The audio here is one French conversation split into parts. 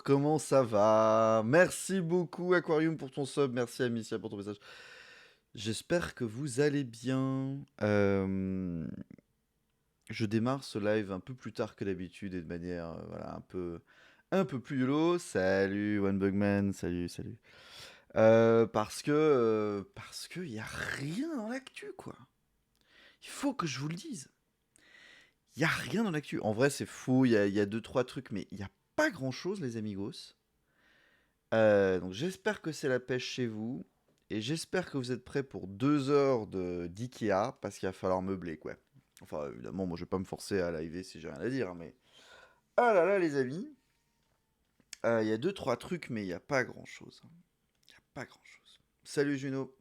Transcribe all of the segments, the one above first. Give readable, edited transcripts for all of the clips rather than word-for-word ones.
Bonjour, comment ça va? Merci beaucoup Aquarium pour ton sub, merci Amicia pour ton message. J'espère que vous allez bien. Je démarre ce live un peu plus tard que d'habitude et de manière voilà, un peu plus YOLO. Salut OneBugman, salut. Parce que y a rien dans l'actu quoi. Il faut que je vous le dise. Y a rien dans l'actu. En vrai c'est fou, il y a deux trois trucs, mais il y a pas grand chose les amigos. Donc j'espère que c'est la pêche chez vous. Et j'espère que vous êtes prêts pour 2 heures d'IKEA, parce qu'il va falloir meubler, quoi. Enfin, évidemment, moi je vais pas me forcer à live si j'ai rien à dire, hein, mais... Ah là là, les amis. Il y a deux, trois trucs, mais il n'y a pas grand-chose. Il n'y a pas grand-chose. Salut Juno.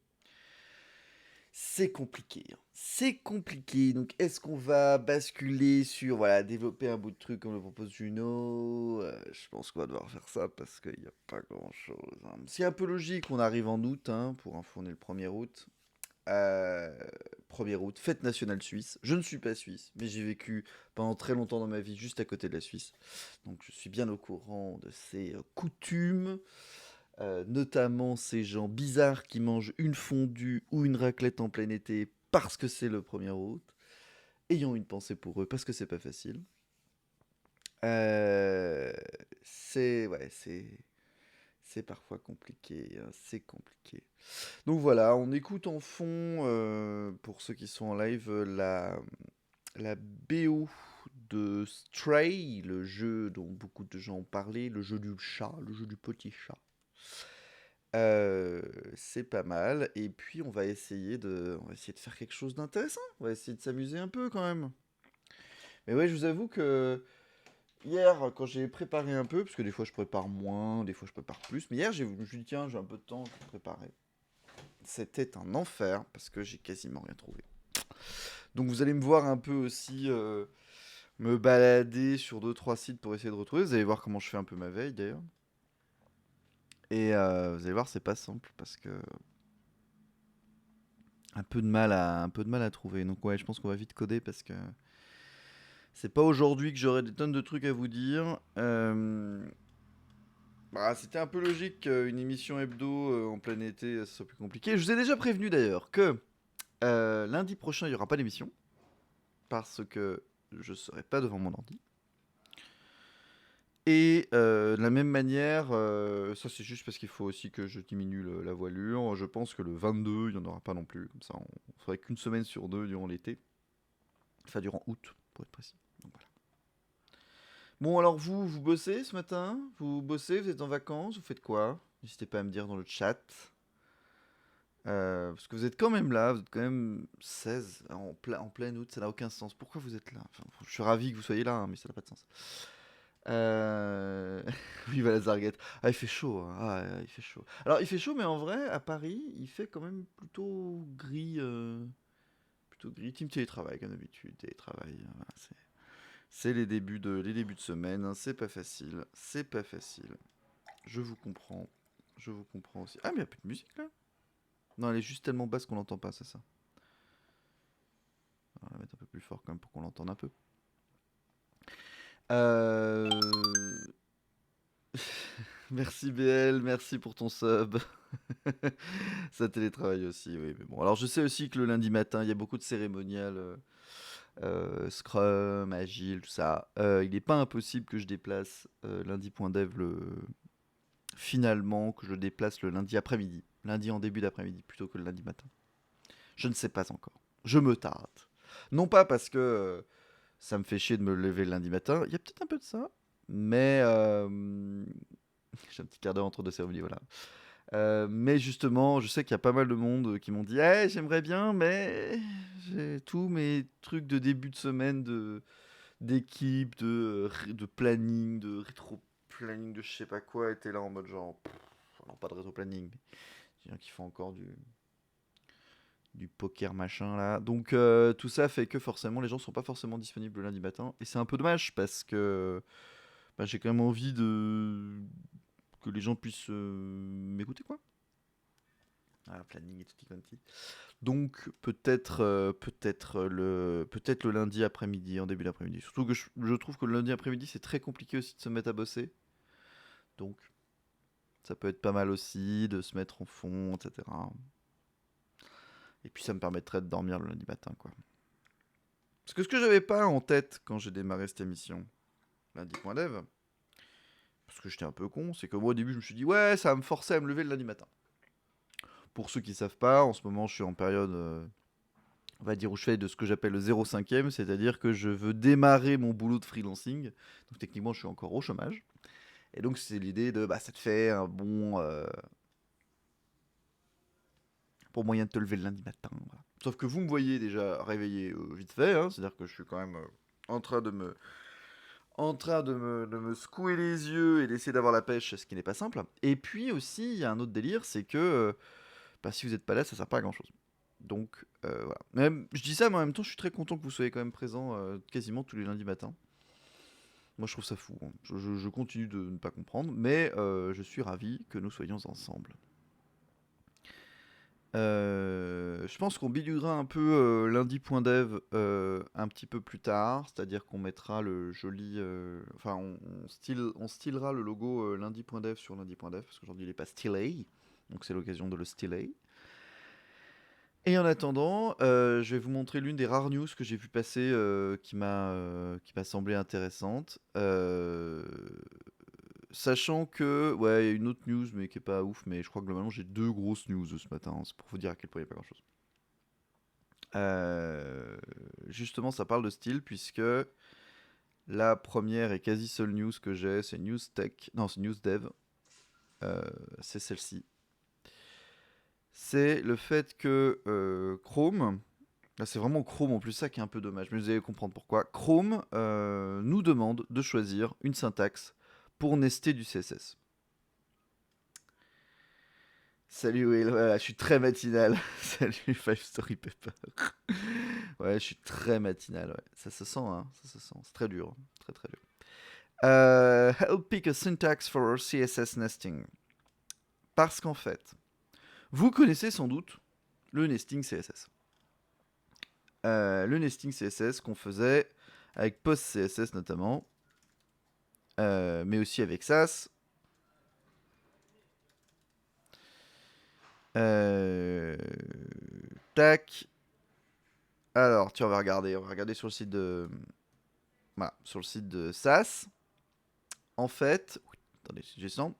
C'est compliqué, hein. C'est compliqué. Donc, est-ce qu'on va basculer sur, voilà, développer un bout de truc comme le propose Juno? Je pense qu'on va devoir faire ça parce qu'il n'y a pas grand-chose, hein. C'est un peu logique, on arrive en août, hein, pour info, on est le 1er août. Euh, 1er août, fête nationale suisse. Je ne suis pas suisse, mais j'ai vécu pendant très longtemps dans ma vie juste à côté de la Suisse. Donc, je suis bien au courant de ces coutumes. Notamment ces gens bizarres qui mangent une fondue ou une raclette en plein été parce que c'est le 1er août. Ayons une pensée pour eux parce que c'est pas facile. Euh, c'est parfois compliqué, hein, c'est compliqué. Donc voilà, on écoute en fond, pour ceux qui sont en live, la BO de Stray, le jeu dont beaucoup de gens ont parlé, le jeu du chat, le jeu du petit chat. C'est pas mal. Et puis on va essayer de faire quelque chose d'intéressant. On va essayer de s'amuser un peu quand même. Mais ouais, je vous avoue que hier, quand j'ai préparé un peu, parce que des fois je prépare moins, des fois je prépare plus, mais hier je me suis dit tiens, j'ai un peu de temps, je vais préparer. C'était un enfer parce que j'ai quasiment rien trouvé. Donc vous allez me voir un peu aussi me balader sur 2 3 sites pour essayer de retrouver. Vous allez voir comment je fais un peu ma veille d'ailleurs. Et vous allez voir, c'est pas simple parce que un peu de mal à trouver. Donc ouais, je pense qu'on va vite coder parce que c'est pas aujourd'hui que j'aurai des tonnes de trucs à vous dire. C'était un peu logique qu'une émission hebdo en plein été, ça soit plus compliqué. Je vous ai déjà prévenu d'ailleurs que lundi prochain, il n'y aura pas d'émission parce que je serai pas devant mon ordi. Et de la même manière, ça c'est juste parce qu'il faut aussi que je diminue la voilure. Je pense que le 22, il n'y en aura pas non plus. Comme ça, on ferait qu'une semaine sur deux durant l'été. Enfin, durant août, pour être précis. Donc voilà. Bon, alors vous bossez ce matin? Vous bossez? Vous êtes en vacances? Vous faites quoi? N'hésitez pas à me dire dans le chat. Parce que vous êtes quand même là, vous êtes quand même 16 en plein août, ça n'a aucun sens. Pourquoi vous êtes là? Enfin, je suis ravi que vous soyez là, hein, mais ça n'a pas de sens. Euh... oui, voilà, Zarget. Ah, il fait chaud, hein. Ah, il fait chaud. Alors, il fait chaud, mais en vrai, à Paris, il fait quand même plutôt gris. Plutôt gris. Team télétravail, comme d'habitude. Télétravail, voilà, c'est les débuts de semaine, hein. C'est pas facile. C'est pas facile. Je vous comprends. Je vous comprends aussi. Ah, mais il n'y a plus de musique là? Non, elle est juste tellement basse qu'on l'entend pas, c'est ça. On va la mettre un peu plus fort quand même pour qu'on l'entende un peu. Euh... Merci BL, merci pour ton sub. Ça télétravaille aussi, oui. Mais bon, alors je sais aussi que le lundi matin, il y a beaucoup de cérémoniales, Scrum, Agile, tout ça. Il n'est pas impossible que je déplace lundi.dev finalement, que je déplace le lundi après-midi. Lundi en début d'après-midi plutôt que le lundi matin. Je ne sais pas encore. Je me tarde. Non pas parce que ça me fait chier de me lever le lundi matin. Il y a peut-être un peu de ça. Mais j'ai un petit quart d'heure entre deux cérémonies, voilà. Mais justement, je sais qu'il y a pas mal de monde qui m'ont dit hey, j'aimerais bien, mais j'ai tous mes trucs de début de semaine d'équipe, de planning, de rétro-planning, de je sais pas quoi, étaient là en mode genre. Non, pas de rétro-planning, mais des gens qui font encore du poker machin là. Donc tout ça fait que forcément les gens sont pas forcément disponibles le lundi matin. Et c'est un peu dommage parce que j'ai quand même envie que les gens puissent m'écouter quoi. Ah, planning et tutti quanti. Donc peut-être le lundi après-midi, en début d'après-midi. Surtout que je trouve que le lundi après-midi c'est très compliqué aussi de se mettre à bosser. Donc, ça peut être pas mal aussi de se mettre en fond, etc. Et puis, ça me permettrait de dormir le lundi matin, quoi. Parce que ce que j'avais pas en tête quand j'ai démarré cette émission, lundi.dev, parce que j'étais un peu con, c'est que moi au début je me suis dit ouais, ça va me forcer à me lever le lundi matin. Pour ceux qui savent pas, en ce moment je suis en période, on va dire, où je fais de ce que j'appelle le 0,5e, c'est-à-dire que je veux démarrer mon boulot de freelancing. Donc techniquement je suis encore au chômage. Et donc c'est l'idée de, bah ça te fait un bon moyen de te lever le lundi matin. Voilà. Sauf que vous me voyez déjà réveillé vite fait, hein, c'est-à-dire que je suis quand même en train de me secouer les yeux et d'essayer d'avoir la pêche, ce qui n'est pas simple. Et puis aussi, il y a un autre délire, c'est que bah, si vous n'êtes pas là, ça sert pas à grand chose. Donc voilà. Même, je dis ça, mais en même temps, je suis très content que vous soyez quand même présents quasiment tous les lundis matins. Moi, je trouve ça fou. Hein. Je continue de ne pas comprendre, mais je suis ravi que nous soyons ensemble. Je pense qu'on bidouillera un peu lundi.dev un petit peu plus tard, c'est-à-dire qu'on mettra le joli... Enfin, on stylera le logo lundi.dev sur lundi.dev, parce qu'aujourd'hui il n'est pas stylé, donc c'est l'occasion de le styler. Et en attendant, je vais vous montrer l'une des rares news que j'ai vu passer qui m'a semblé intéressante. Sachant que, ouais, il y a une autre news, mais qui est pas ouf, mais je crois que globalement j'ai 2 grosses news ce matin, hein, c'est pour vous dire à quel point il n'y a pas grand chose. Justement, ça parle de style, puisque la première et quasi seule news que j'ai, c'est News Tech, non, c'est News Dev, c'est celle-ci. C'est le fait que Chrome, là c'est vraiment Chrome en plus, ça qui est un peu dommage, mais vous allez comprendre pourquoi. Chrome nous demande de choisir une syntaxe pour nester du CSS. Salut Will, voilà, je suis très matinal. Salut Five Story Pepper. Ouais, je suis très matinal, ouais. Ça se sent, hein, ça se sent. C'est très dur, hein. Très très dur. Help pick a syntax for CSS nesting. Parce qu'en fait, vous connaissez sans doute le nesting CSS. Le nesting CSS qu'on faisait avec PostCSS notamment, mais aussi avec Sass. Tac. Alors, on va regarder sur le site de, voilà, sur le site de Sass. En fait, attendez, j'ai sens.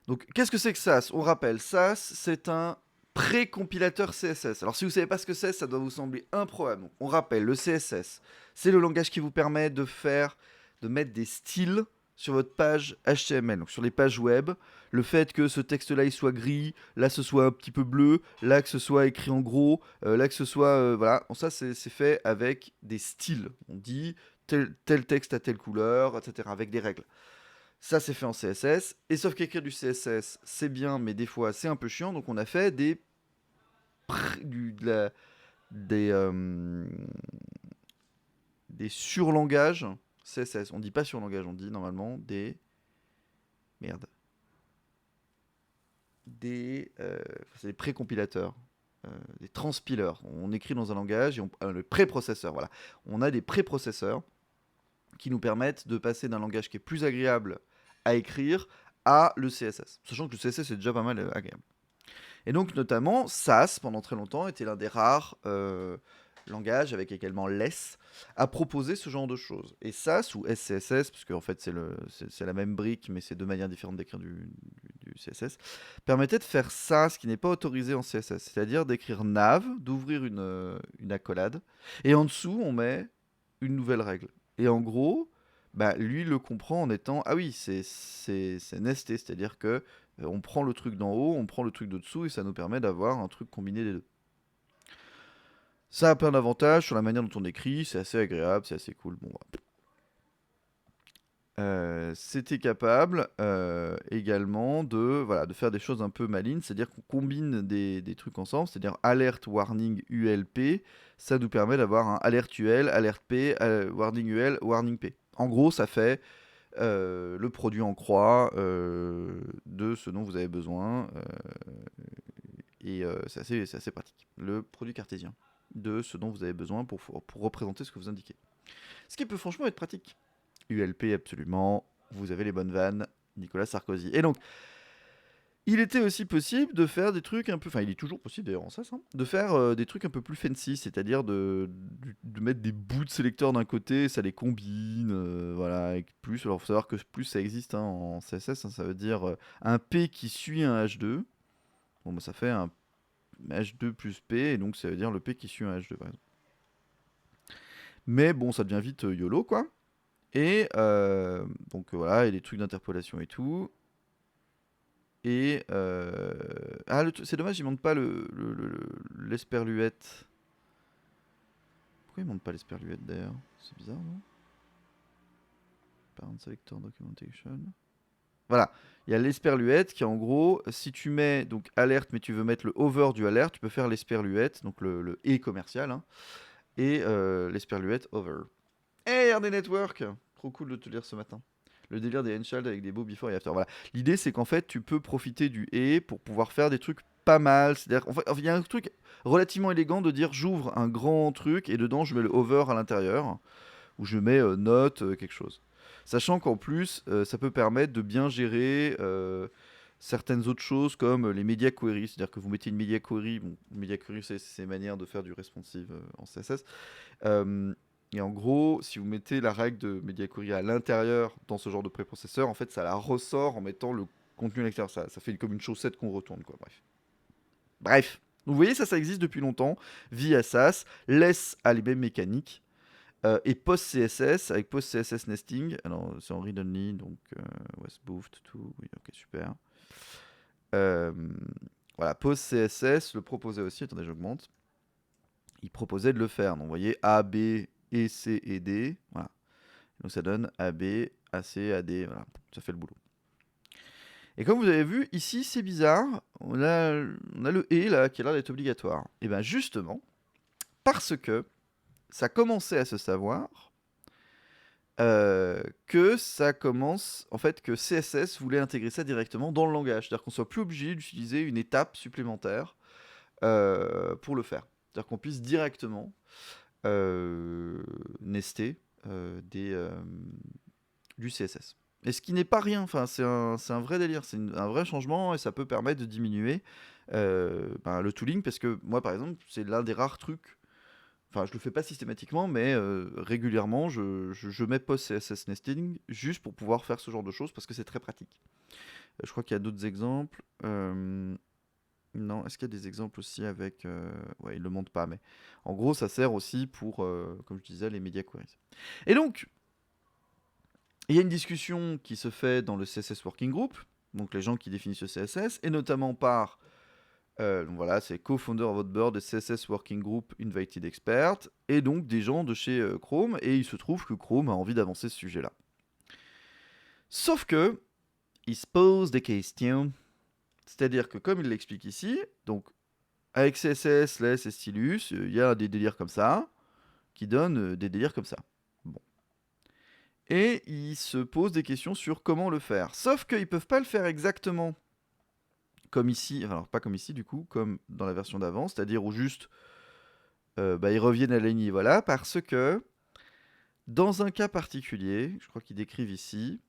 Donc, qu'est-ce que c'est que Sass? On rappelle, Sass, c'est un pré-compilateur CSS. Alors, si vous ne savez pas ce que c'est, ça doit vous sembler improbable. Donc, on rappelle, le CSS, c'est le langage qui vous permet de mettre des styles sur votre page HTML, donc sur les pages web. Le fait que ce texte-là, il soit gris, là, ce soit un petit peu bleu, là, que ce soit écrit en gros, là, que ce soit... voilà, ça, c'est fait avec des styles. On dit tel texte à telle couleur, etc., avec des règles. Ça, c'est fait en CSS. Et sauf qu'écrire du CSS, c'est bien, mais des fois, c'est un peu chiant. Donc, on a fait des surlangages CSS. On dit pas surlangage, on dit normalement des... Merde. C'est des précompilateurs. Des transpilers. On écrit dans un langage et le préprocesseur, voilà. On a des préprocesseurs qui nous permettent de passer d'un langage qui est plus agréable à écrire à le CSS. Sachant que le CSS est déjà pas mal agréable. Et donc notamment, Sass, pendant très longtemps, était l'un des rares langages, avec également Less, à proposer ce genre de choses. Et Sass, ou SCSS, parce qu'en fait c'est la même brique, mais c'est deux manières différentes d'écrire du CSS, permettait de faire ça, ce qui n'est pas autorisé en CSS. C'est-à-dire d'écrire nav, d'ouvrir une accolade, et en dessous, on met une nouvelle règle. Et en gros, bah, lui le comprend en étant, ah oui, c'est nesté, c'est-à-dire que on prend le truc d'en haut, on prend le truc de dessous, et ça nous permet d'avoir un truc combiné des deux. Ça a plein d'avantages sur la manière dont on écrit, c'est assez agréable, c'est assez cool. Bon, c'était capable également de faire des choses un peu malines, c'est-à-dire qu'on combine des trucs ensemble, c'est-à-dire alert, warning, ULP, ça nous permet d'avoir un alert UL, alert P, warning UL, warning P. En gros, ça fait le produit en croix de ce dont vous avez besoin, et c'est assez pratique. Le produit cartésien de ce dont vous avez besoin pour représenter ce que vous indiquez. Ce qui peut franchement être pratique. ULP absolument, vous avez les bonnes vannes, Nicolas Sarkozy. Et donc, il était aussi possible de faire des trucs un peu... Enfin, il est toujours possible d'ailleurs en SAS, hein, de faire des trucs un peu plus fancy, c'est-à-dire de mettre des bouts de sélecteurs d'un côté, ça les combine, voilà, avec plus. Alors, il faut savoir que plus ça existe hein, en CSS, hein, ça veut dire un P qui suit un H2. Bon, bah, ça fait un H2 plus P, et donc ça veut dire le P qui suit un H2, par exemple. Mais bon, ça devient vite YOLO, quoi. Et donc voilà, il y a des trucs d'interpolation et tout. Et ah, c'est dommage, il montre pas l'esperluette. Pourquoi il montre pas l'esperluette d'ailleurs? C'est bizarre, non? Parent Selector Documentation. Voilà, il y a l'esperluette qui en gros, si tu mets donc alerte, mais tu veux mettre le over du alerte, tu peux faire l'esperluette, donc le et commercial, hein, et l'esperluette over. Hey RD Network! Trop cool de te lire ce matin. Le délire des Henschald avec des beaux before et after. Voilà. L'idée, c'est qu'en fait, tu peux profiter du et pour pouvoir faire des trucs pas mal. C'est-à-dire, en fait, il y a un truc relativement élégant de dire j'ouvre un grand truc et dedans, je mets le over à l'intérieur, ou je mets note, quelque chose. Sachant qu'en plus, ça peut permettre de bien gérer certaines autres choses comme les media queries. C'est-à-dire que vous mettez une media query. Bon, media query, c'est une manière de faire du responsive en CSS. Et en gros, si vous mettez la règle de media query à l'intérieur dans ce genre de préprocesseur, en fait, ça la ressort en mettant le contenu à l'extérieur. Ça fait comme une chaussette qu'on retourne, quoi. Bref. Donc, vous voyez, ça existe depuis longtemps via SAS. Less a les mêmes mécaniques. Et post-CSS, avec post-CSS nesting. Alors, c'est en read-only, donc Westboost, tout. Oui, ok, super. Voilà, post-CSS le proposait aussi. Attendez, j'augmente. Il proposait de le faire. Donc, vous voyez, A, B, et C et D. Voilà. Donc ça donne AB, AC, AD. Voilà. Ça fait le boulot. Et comme vous avez vu, ici, c'est bizarre. On a le et là qui a l'air d'être obligatoire. Et bien justement, parce que ça commençait à se savoir que ça commence, en fait, que CSS voulait intégrer ça directement dans le langage. C'est-à-dire qu'on soit plus obligé d'utiliser une étape supplémentaire pour le faire. C'est-à-dire qu'on puisse directement nester du CSS. Et ce qui n'est pas rien, enfin, c'est un vrai délire, c'est un vrai changement et ça peut permettre de diminuer le tooling parce que moi, par exemple, c'est l'un des rares trucs, enfin, je le fais pas systématiquement, mais régulièrement, je mets post-CSS nesting juste pour pouvoir faire ce genre de choses parce que c'est très pratique. Je crois qu'il y a d'autres exemples. Non, est-ce qu'il y a des exemples aussi avec... ouais, ils ne le montrent pas, mais en gros, ça sert aussi pour, comme je disais, les media queries. Et donc, il y a une discussion qui se fait dans le CSS Working Group, donc les gens qui définissent le CSS, et notamment par, donc voilà, c'est co-founder of Outboard et CSS Working Group Invited Expert, et donc des gens de chez Chrome, et il se trouve que Chrome a envie d'avancer ce sujet-là. Sauf que, il se pose des questions, c'est-à-dire que comme il l'explique ici, donc avec CSS, Less et Stylus, il y a des délires comme ça, qui donnent des délires comme ça. Bon. Et ils se posent des questions sur comment le faire. Sauf qu'ils ne peuvent pas le faire exactement comme ici, alors pas comme ici du coup, comme dans la version d'avant, c'est-à-dire où juste ils reviennent à la ligne, voilà, parce que dans un cas particulier, je crois qu'ils décrivent ici,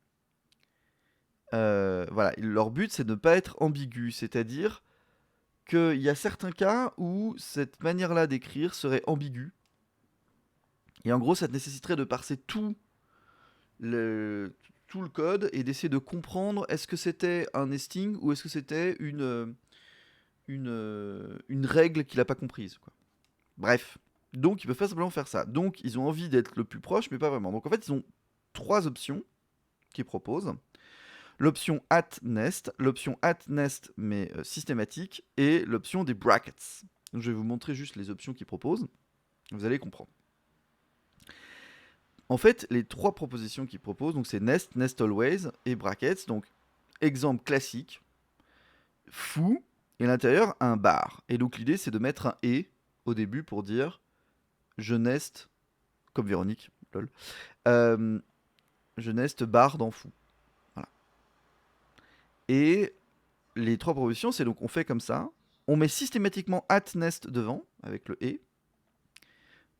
voilà, leur but c'est de ne pas être ambigu, c'est-à-dire qu'il y a certains cas où cette manière-là d'écrire serait ambiguë, et en gros ça nécessiterait de parser tout le code et d'essayer de comprendre est-ce que c'était un nesting ou est-ce que c'était une règle qu'il n'a pas comprise, quoi. Bref. Donc, ils peuvent pas simplement faire ça. Donc, ils ont envie d'être le plus proche, mais pas vraiment. Donc, en fait, ils ont 3 options qu'ils proposent. L'option @nest, l'option @nest mais systématique, et l'option des brackets. Donc, je vais vous montrer juste les options qu'ils proposent. Vous allez comprendre. En fait, les 3 propositions qu'ils proposent, donc c'est nest, nest always et brackets. Donc, exemple classique, foo, et à l'intérieur, un bar. Et donc, l'idée, c'est de mettre un et au début pour dire je nest, comme Véronique, lol, je nest bar dans foo. Voilà. Et les 3 propositions, c'est donc on fait comme ça, on met systématiquement @nest devant, avec le et,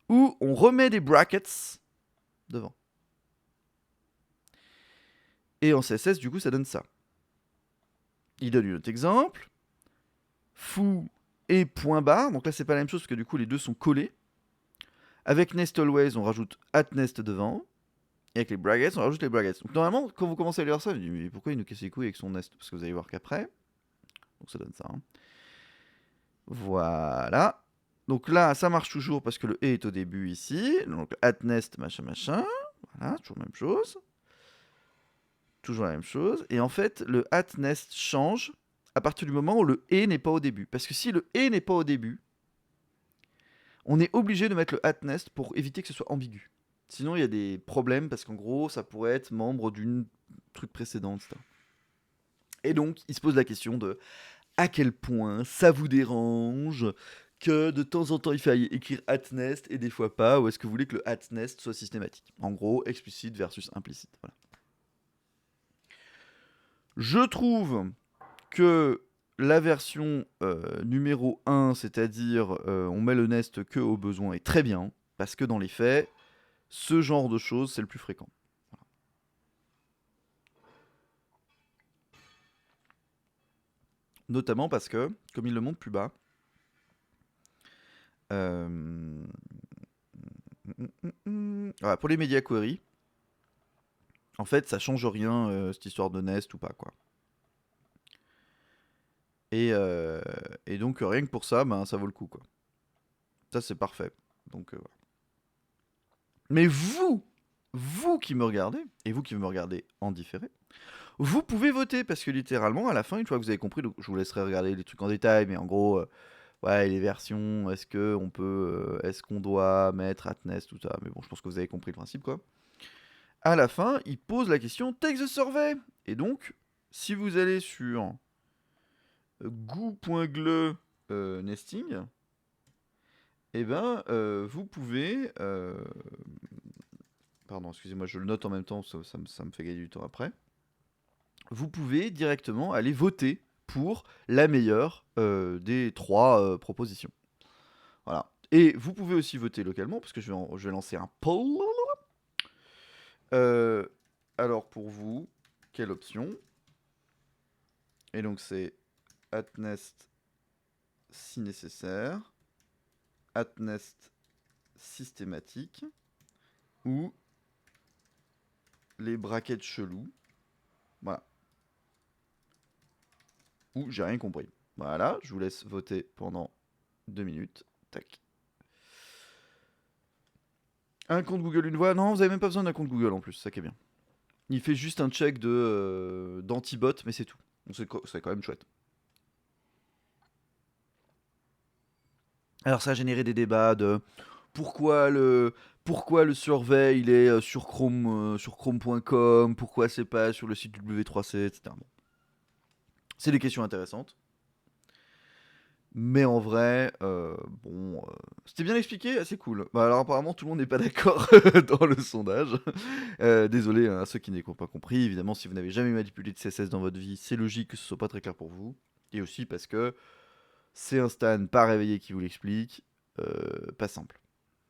ou on remet des brackets devant. Et en CSS, du coup, ça donne ça. Il donne un autre exemple. Foo et point barre. Donc là, c'est pas la même chose parce que du coup, les deux sont collés. Avec nest always, on rajoute @nest devant. Et avec les brackets, on rajoute les brackets. Donc normalement, quand vous commencez à lire ça, vous dites, mais pourquoi il nous casse les couilles avec son nest? Parce que vous allez voir qu'après. Donc ça donne ça. Hein. Voilà. Donc là, ça marche toujours parce que le et est au début ici. Donc @nest machin machin. Voilà, toujours la même chose. Toujours la même chose. Et en fait, le @nest change à partir du moment où le et n'est pas au début. Parce que si le et n'est pas au début, on est obligé de mettre le @nest pour éviter que ce soit ambigu. Sinon, il y a des problèmes parce qu'en gros, ça pourrait être membre d'une truc précédente, etc. Et donc, il se pose la question de à quel point ça vous dérange que de temps en temps il faille écrire @nest et des fois pas, ou est-ce que vous voulez que le @nest soit systématique? En gros, explicite versus implicite. Voilà. Je trouve que la version numéro 1, c'est-à-dire on met le nest que au besoin, est très bien, parce que dans les faits, ce genre de choses, c'est le plus fréquent. Voilà. Notamment parce que, comme il le montre plus bas, voilà, pour les media query, en fait, ça change rien, cette histoire de nest ou pas, quoi. Et donc, rien que pour ça, ben, ça vaut le coup, quoi. Ça, c'est parfait. Donc, voilà. Mais vous qui me regardez, et vous qui me regardez en différé, vous pouvez voter, parce que littéralement, à la fin, une fois que vous avez compris, donc je vous laisserai regarder les trucs en détail, mais en gros, ouais, les versions, est-ce qu'on peut, est-ce qu'on doit mettre @nest, tout ça, mais bon, je pense que vous avez compris le principe, quoi. À la fin, il pose la question Take the survey. Et donc, si vous allez sur goo.gle nesting, eh ben, vous pouvez. Pardon, excusez-moi, je le note en même temps, ça me fait gagner du temps après. Vous pouvez directement aller voter pour la meilleure des 3 propositions. Voilà. Et vous pouvez aussi voter localement, parce que je vais lancer un poll. Alors pour vous, quelle option? Et donc c'est @nest si nécessaire, @nest systématique, ou les brackets chelous. Voilà. Ou j'ai rien compris. Voilà, je vous laisse voter pendant 2 minutes. Tac. Un compte Google, une voix. Non, vous avez même pas besoin d'un compte Google en plus, ça qui est bien. Il fait juste un check d'antibot, mais c'est tout. C'est quand même chouette. Alors ça a généré des débats de pourquoi le survey il est sur Chrome sur chrome.com, pourquoi c'est pas sur le site W3C, etc. Bon. C'est des questions intéressantes. Mais en vrai, c'était bien expliqué, c'est cool. Bah, alors apparemment tout le monde n'est pas d'accord dans le sondage. Désolé hein, à ceux qui n'ont pas compris. Évidemment, si vous n'avez jamais manipulé de CSS dans votre vie, c'est logique que ce soit pas très clair pour vous. Et aussi parce que c'est un Stan pas réveillé qui vous l'explique, pas simple.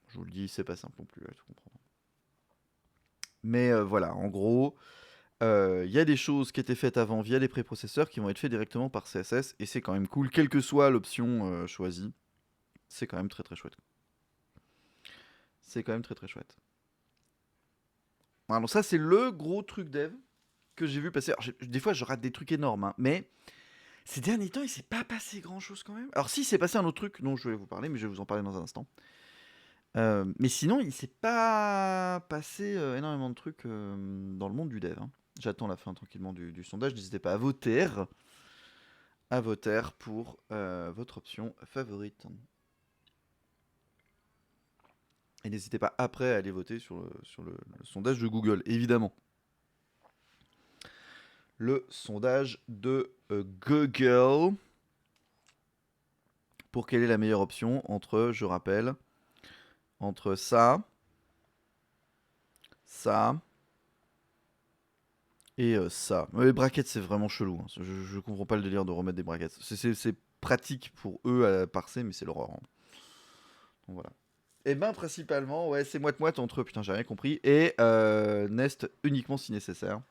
Je vous le dis, c'est pas simple non plus à tout comprendre. Mais voilà, en gros, il y a des choses qui étaient faites avant via les préprocesseurs qui vont être faites directement par CSS et c'est quand même cool, quelle que soit l'option choisie. C'est quand même très très chouette. C'est quand même très très chouette. Alors ça c'est le gros truc dev que j'ai vu passer. Alors, des fois je rate des trucs énormes, hein, mais ces derniers temps il s'est pas passé grand chose quand même. Alors si, il s'est passé un autre truc dont je vais vous parler, mais je vais vous en parler dans un instant. Mais sinon il s'est pas passé énormément de trucs dans le monde du dev. Hein. J'attends la fin tranquillement du sondage. N'hésitez pas à voter pour votre option favorite. Et n'hésitez pas après à aller voter sur le sondage de Google, évidemment. Le sondage de Google. Pour quelle est la meilleure option entre, je rappelle, entre ça et ça. Les brackets, c'est vraiment chelou. Hein. Je comprends pas le délire de remettre des brackets. C'est pratique pour eux à parser, mais c'est l'horreur. Hein. Donc voilà. Et ben principalement, ouais, c'est moite-moite entre, putain, j'ai rien compris, et Nest uniquement si nécessaire.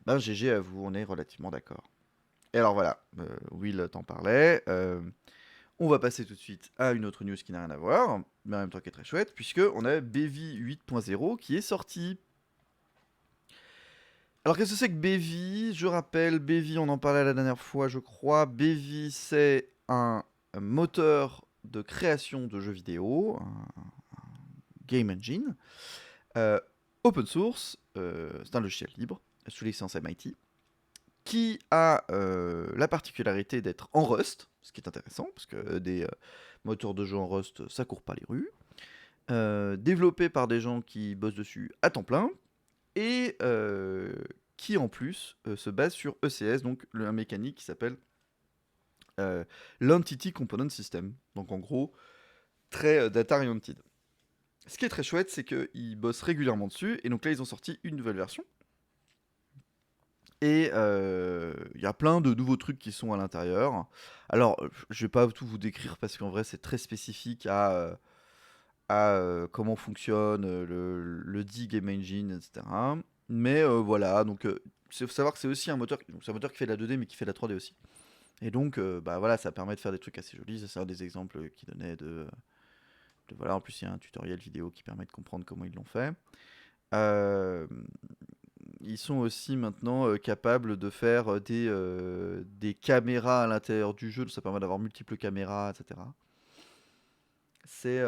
Ben GG à vous, on est relativement d'accord. Et alors voilà, Will t'en parlait. On va passer tout de suite à une autre news qui n'a rien à voir, mais en même temps qui est très chouette, puisque on a Bevi 8.0 qui est sorti. Alors qu'est-ce que c'est que Bevi? Je rappelle, Bevi, on en parlait la dernière fois, je crois. Bevi, c'est un moteur de création de jeux vidéo, un game engine, euh, open source, c'est un logiciel libre, sous licence MIT, qui a la particularité d'être en Rust, ce qui est intéressant, parce que des moteurs de jeu en Rust, ça court pas les rues, développé par des gens qui bossent dessus à temps plein, et qui en plus se base sur ECS, donc un mécanique qui s'appelle l'Entity Component System. Donc en gros, très data-oriented. Ce qui est très chouette, c'est qu'ils bossent régulièrement dessus, et donc là ils ont sorti une nouvelle version. Et il y a plein de nouveaux trucs qui sont à l'intérieur. Alors, je vais pas tout vous décrire parce qu'en vrai c'est très spécifique à comment fonctionne le D Game Engine, etc. Mais voilà, donc il faut savoir que c'est aussi un moteur, c'est un moteur qui fait de la 2D mais qui fait de la 3D aussi. Et donc, bah voilà, ça permet de faire des trucs assez jolis. Ça, c'est un des exemples qu'il donnait voilà. En plus, il y a un tutoriel vidéo qui permet de comprendre comment ils l'ont fait. Euh, Ils sont aussi maintenant capables de faire des caméras à l'intérieur du jeu. Ça permet d'avoir multiples caméras, etc. C'est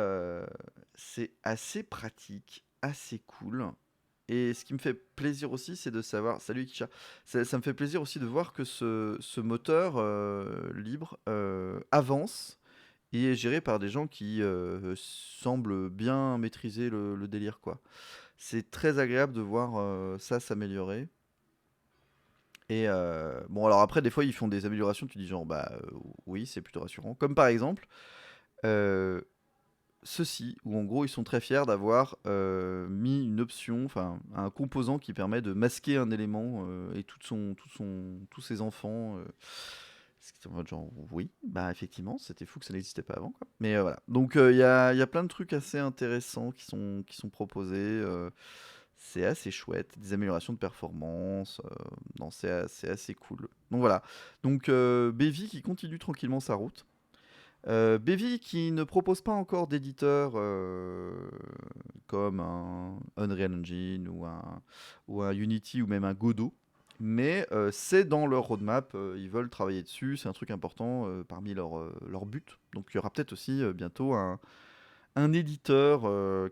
c'est assez pratique, assez cool. Et ce qui me fait plaisir aussi, c'est de savoir. Salut Kisha. Ça me fait plaisir aussi de voir que ce moteur libre avance et est géré par des gens qui semblent bien maîtriser le délire, quoi. C'est très agréable de voir ça s'améliorer. Et bon, alors après, des fois, ils font des améliorations, tu dis genre, bah oui, c'est plutôt rassurant. Comme par exemple, euh, ceci, où en gros, ils sont très fiers d'avoir mis une option, enfin, un composant qui permet de masquer un élément et tous ses enfants. C'est en mode genre, oui, bah effectivement, c'était fou que ça n'existait pas avant, quoi. Mais voilà. Donc, il y a plein de trucs assez intéressants qui sont proposés. C'est assez chouette, des améliorations de performance, non, c'est assez cool. Donc voilà. Donc Bevi qui continue tranquillement sa route. Bevi qui ne propose pas encore d'éditeur comme un Unreal Engine ou un Unity ou même un Godot. Mais c'est dans leur roadmap, ils veulent travailler dessus, c'est un truc important parmi leurs buts. Donc il y aura peut-être aussi bientôt un éditeur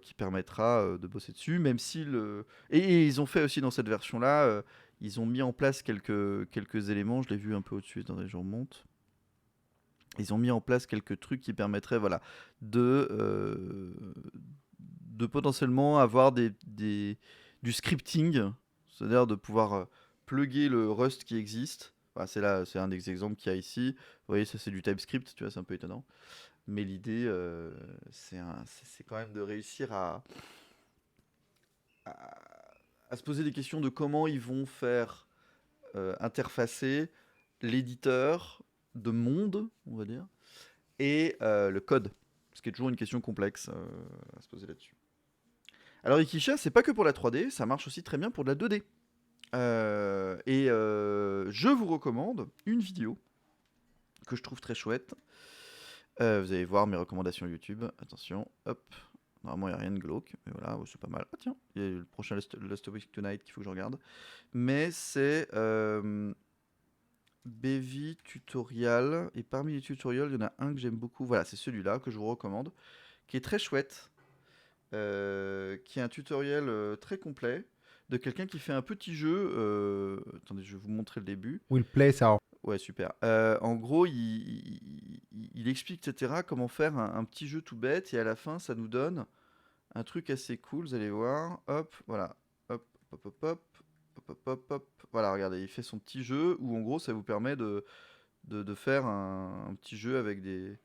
qui permettra de bosser dessus, même si le... Et ils ont fait aussi dans cette version-là, ils ont mis en place quelques éléments, je l'ai vu un peu au-dessus, attendez, je remonte. Ils ont mis en place quelques trucs qui permettraient voilà, de potentiellement avoir du scripting, c'est-à-dire de pouvoir plugger le Rust qui existe. Enfin, c'est un des exemples qu'il y a ici. Vous voyez, ça c'est du TypeScript, tu vois, c'est un peu étonnant. Mais l'idée, c'est quand même de réussir à, à se poser des questions de comment ils vont faire interfacer l'éditeur de monde, on va dire, et le code. Ce qui est toujours une question complexe à se poser là-dessus. Alors Ikisha, c'est pas que pour la 3D, ça marche aussi très bien pour de la 2D. Je vous recommande une vidéo que je trouve très chouette. Vous allez voir mes recommandations YouTube. Attention, hop. Normalement, il n'y a rien de glauque, mais voilà, c'est pas mal. Ah tiens, il y a le prochain Last Week Tonight qu'il faut que je regarde. Mais c'est Bevi Tutorial, et parmi les tutoriels, il y en a un que j'aime beaucoup. Voilà, c'est celui-là que je vous recommande, qui est très chouette, qui est un tutoriel très complet de quelqu'un qui fait un petit jeu. Attendez, je vais vous montrer le début. Will play ça. Ouais, super. En gros, il explique, etc., comment faire un petit jeu tout bête, et à la fin, ça nous donne un truc assez cool, vous allez voir. Hop, voilà. Hop, hop, hop, hop. Hop, hop, hop, hop. Voilà, regardez, il fait son petit jeu, où en gros, ça vous permet de faire un petit jeu avec des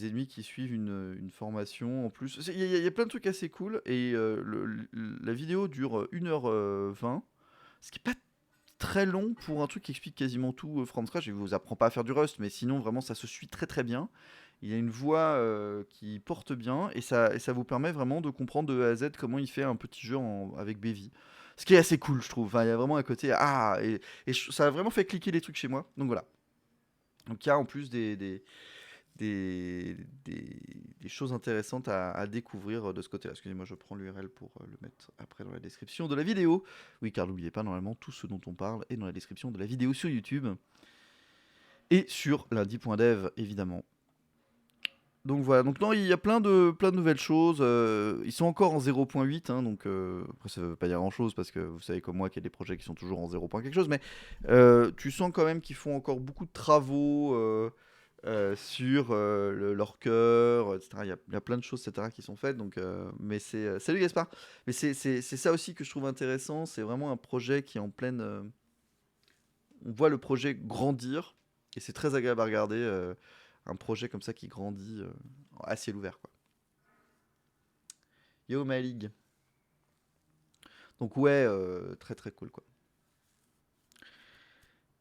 ennemis qui suivent une formation en plus. Il y a plein de trucs assez cool, et la vidéo dure 1h20, ce qui est pas très long pour un truc qui explique quasiment tout from scratch. Je vous apprends pas à faire du Rust, mais sinon vraiment ça se suit très très bien. Il y a une voix qui porte bien, et ça vous permet vraiment de comprendre de A à Z comment il fait un petit jeu avec Bevi. Ce qui est assez cool, je trouve. Enfin, il y a vraiment un côté ça a vraiment fait cliquer les trucs chez moi. Donc voilà. Donc il y a en plus des, des, des choses intéressantes à découvrir de ce côté-là. Excusez-moi, je prends l'URL pour le mettre après dans la description de la vidéo. Oui, car n'oubliez pas, normalement, tout ce dont on parle est dans la description de la vidéo sur YouTube. Et sur lundi.dev, évidemment. Donc voilà, donc non, il y a plein de nouvelles choses. Ils sont encore en 0.8, hein, donc après ça veut pas dire grand chose parce que vous savez comme moi qu'il y a des projets qui sont toujours en 0. Quelque chose, mais tu sens quand même qu'ils font encore beaucoup de travaux sur leur cœur, etc. Il y a plein de choses, etc. qui sont faites. Donc, mais c'est salut Gaspard. Mais c'est ça aussi que je trouve intéressant. C'est vraiment un projet qui est en pleine. On voit le projet grandir et c'est très agréable à regarder. Un projet comme ça qui grandit à ciel ouvert, quoi. Yo ma ligue. Donc ouais, très très cool, quoi.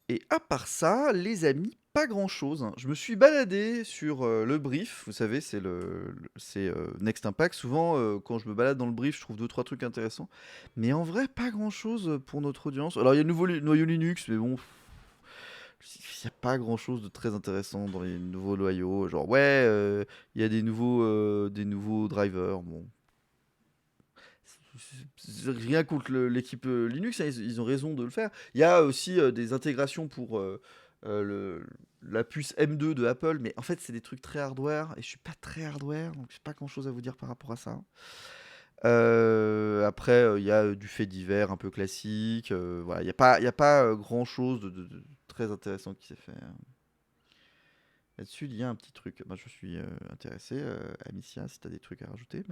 Et à part ça, les amis, pas grand chose, hein. Je me suis baladé sur le brief, vous savez, c'est Next Impact. Souvent, quand je me balade dans le brief, je trouve 2-3 trucs intéressants. Mais en vrai, pas grand chose pour notre audience. Alors, il y a le nouveau noyau Linux, mais bon, il n'y a pas grand chose de très intéressant dans les nouveaux noyaux. Genre, ouais, il y a des nouveaux drivers. Bon, rien contre l'équipe Linux, hein, ils ont raison de le faire. Il y a aussi des intégrations pour la puce M2 de Apple, mais en fait, c'est des trucs très hardware, et je suis pas très hardware, donc j'ai pas grand chose à vous dire par rapport à ça. Après, il y a du fait divers un peu classique. Voilà, il n'y a pas grand chose de très intéressant qui s'est fait. Là-dessus, il y a un petit truc. Moi, je suis intéressé, Amicia, si tu as des trucs à rajouter,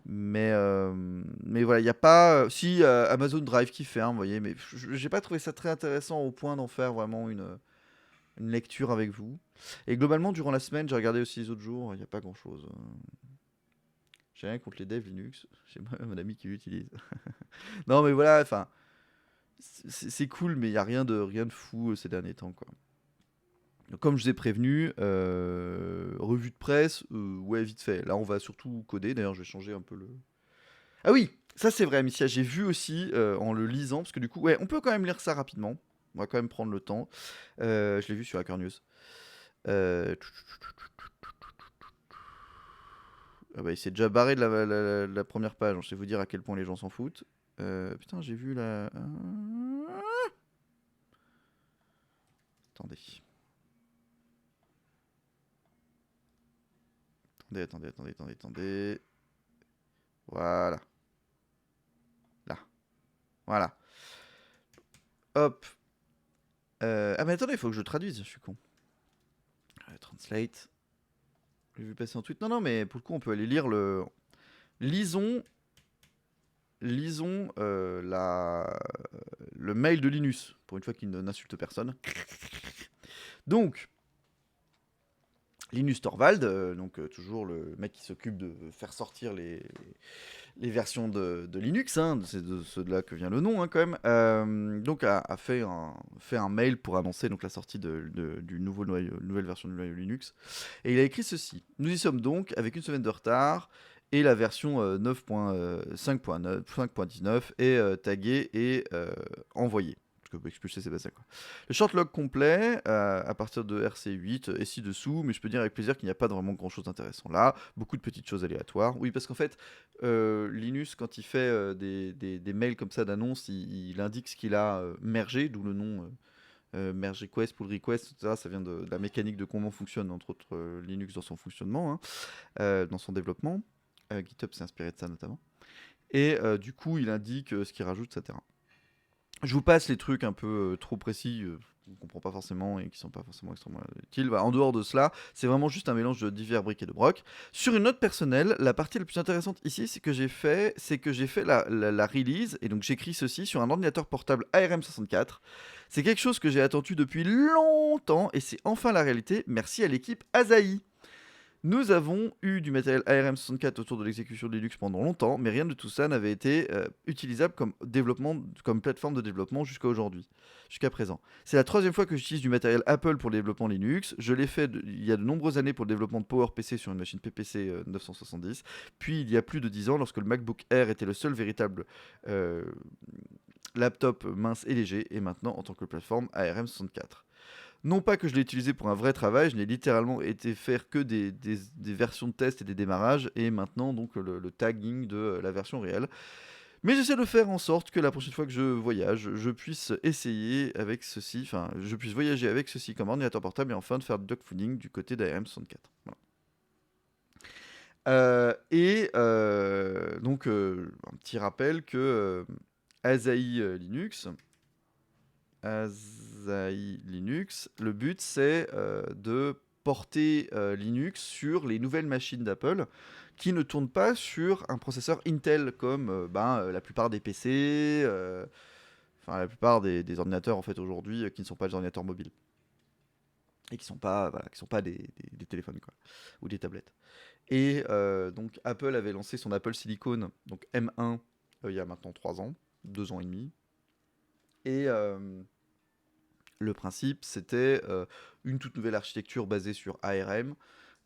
mais voilà, il n'y a pas. Si Amazon Drive qui ferme, vous voyez, mais j'ai pas trouvé ça très intéressant au point d'en faire vraiment une lecture avec vous. Et globalement, durant la semaine, j'ai regardé aussi les autres jours, il n'y a pas grand chose. J'ai rien contre les devs Linux, j'ai moi mon ami qui l'utilise. Non, mais voilà, enfin, c'est cool, mais il n'y a rien de fou ces derniers temps, quoi. Donc, comme je vous ai prévenu, revue de presse, ouais, vite fait. Là, on va surtout coder. D'ailleurs, je vais changer un peu le. Ah oui, ça c'est vrai, Amicia, j'ai vu aussi en le lisant, parce que du coup, ouais, on peut quand même lire ça rapidement. On va quand même prendre le temps. Je l'ai vu sur Hacker News. Euh, Ah bah, il s'est déjà barré de la première page, donc je vais vous dire à quel point les gens s'en foutent. Putain, j'ai vu la. Attendez. Attendez. Voilà. Là. Voilà. Hop. Ah mais attendez, il faut que je traduise, je suis con. Translate. J'ai vu passer un tweet. Non, mais pour le coup, on peut aller lire le. Lisons le mail de Linus, pour une fois qu'il n'insulte personne. Donc, Linus Torvald, donc toujours le mec qui s'occupe de faire sortir les versions de Linux, hein, c'est de ceux-là que vient le nom, hein, quand même, donc a fait un mail pour annoncer donc la sortie du nouvelle version du noyau Linux. Et il a écrit ceci: nous y sommes donc avec une semaine de retard, et la version 9.5.19 est taguée et envoyée. Parce que expulser, c'est pas ça, quoi. Le shortlog complet à partir de RC8 est ci-dessous, mais je peux dire avec plaisir qu'il n'y a pas vraiment grand-chose d'intéressant là. Beaucoup de petites choses aléatoires. Oui, parce qu'en fait, Linus, quand il fait des mails comme ça d'annonce, il indique ce qu'il a mergé, d'où le nom merge request, pull request, etc. Ça vient de la mécanique de comment fonctionne, entre autres, Linux dans son fonctionnement, hein, dans son développement. GitHub s'est inspiré de ça notamment. Et du coup, il indique ce qu'il rajoute, etc. Je vous passe les trucs un peu trop précis, qu'on ne comprend pas forcément et qui sont pas forcément extrêmement utiles. En dehors de cela, c'est vraiment juste un mélange de divers briques et de brocs. Sur une note personnelle, la partie la plus intéressante ici, c'est que j'ai fait la release, et donc j'écris ceci sur un ordinateur portable ARM64. C'est quelque chose que j'ai attendu depuis longtemps, et c'est enfin la réalité. Merci à l'équipe Asahi. Nous avons eu du matériel ARM64 autour de l'exécution de Linux pendant longtemps, mais rien de tout ça n'avait été utilisable comme développement, comme plateforme de développement jusqu'à aujourd'hui, jusqu'à présent. C'est la troisième fois que j'utilise du matériel Apple pour le développement Linux. Je l'ai fait il y a de nombreuses années pour le développement de PowerPC sur une machine PPC 970, puis il y a plus de 10 ans lorsque le MacBook Air était le seul véritable euh, laptop mince et léger, et maintenant en tant que plateforme ARM64. Non pas que je l'ai utilisé pour un vrai travail, je n'ai littéralement été faire que des versions de test et des démarrages, et maintenant donc le tagging de la version réelle. Mais j'essaie de faire en sorte que la prochaine fois que je voyage, je puisse essayer avec ceci, enfin, je puisse voyager avec ceci comme ordinateur portable et enfin de faire du dogfooding du côté d'ARM64. Voilà. Donc, un petit rappel que Asahi Linux, le but c'est de porter Linux sur les nouvelles machines d'Apple qui ne tournent pas sur un processeur Intel comme la plupart des PC, enfin la plupart des ordinateurs en fait aujourd'hui qui ne sont pas des ordinateurs mobiles et qui sont pas des téléphones quoi, ou des tablettes. Et donc Apple avait lancé son Apple Silicon, donc M1, il y a maintenant 3 ans, 2 ans et demi. Et le principe, c'était une toute nouvelle architecture basée sur ARM,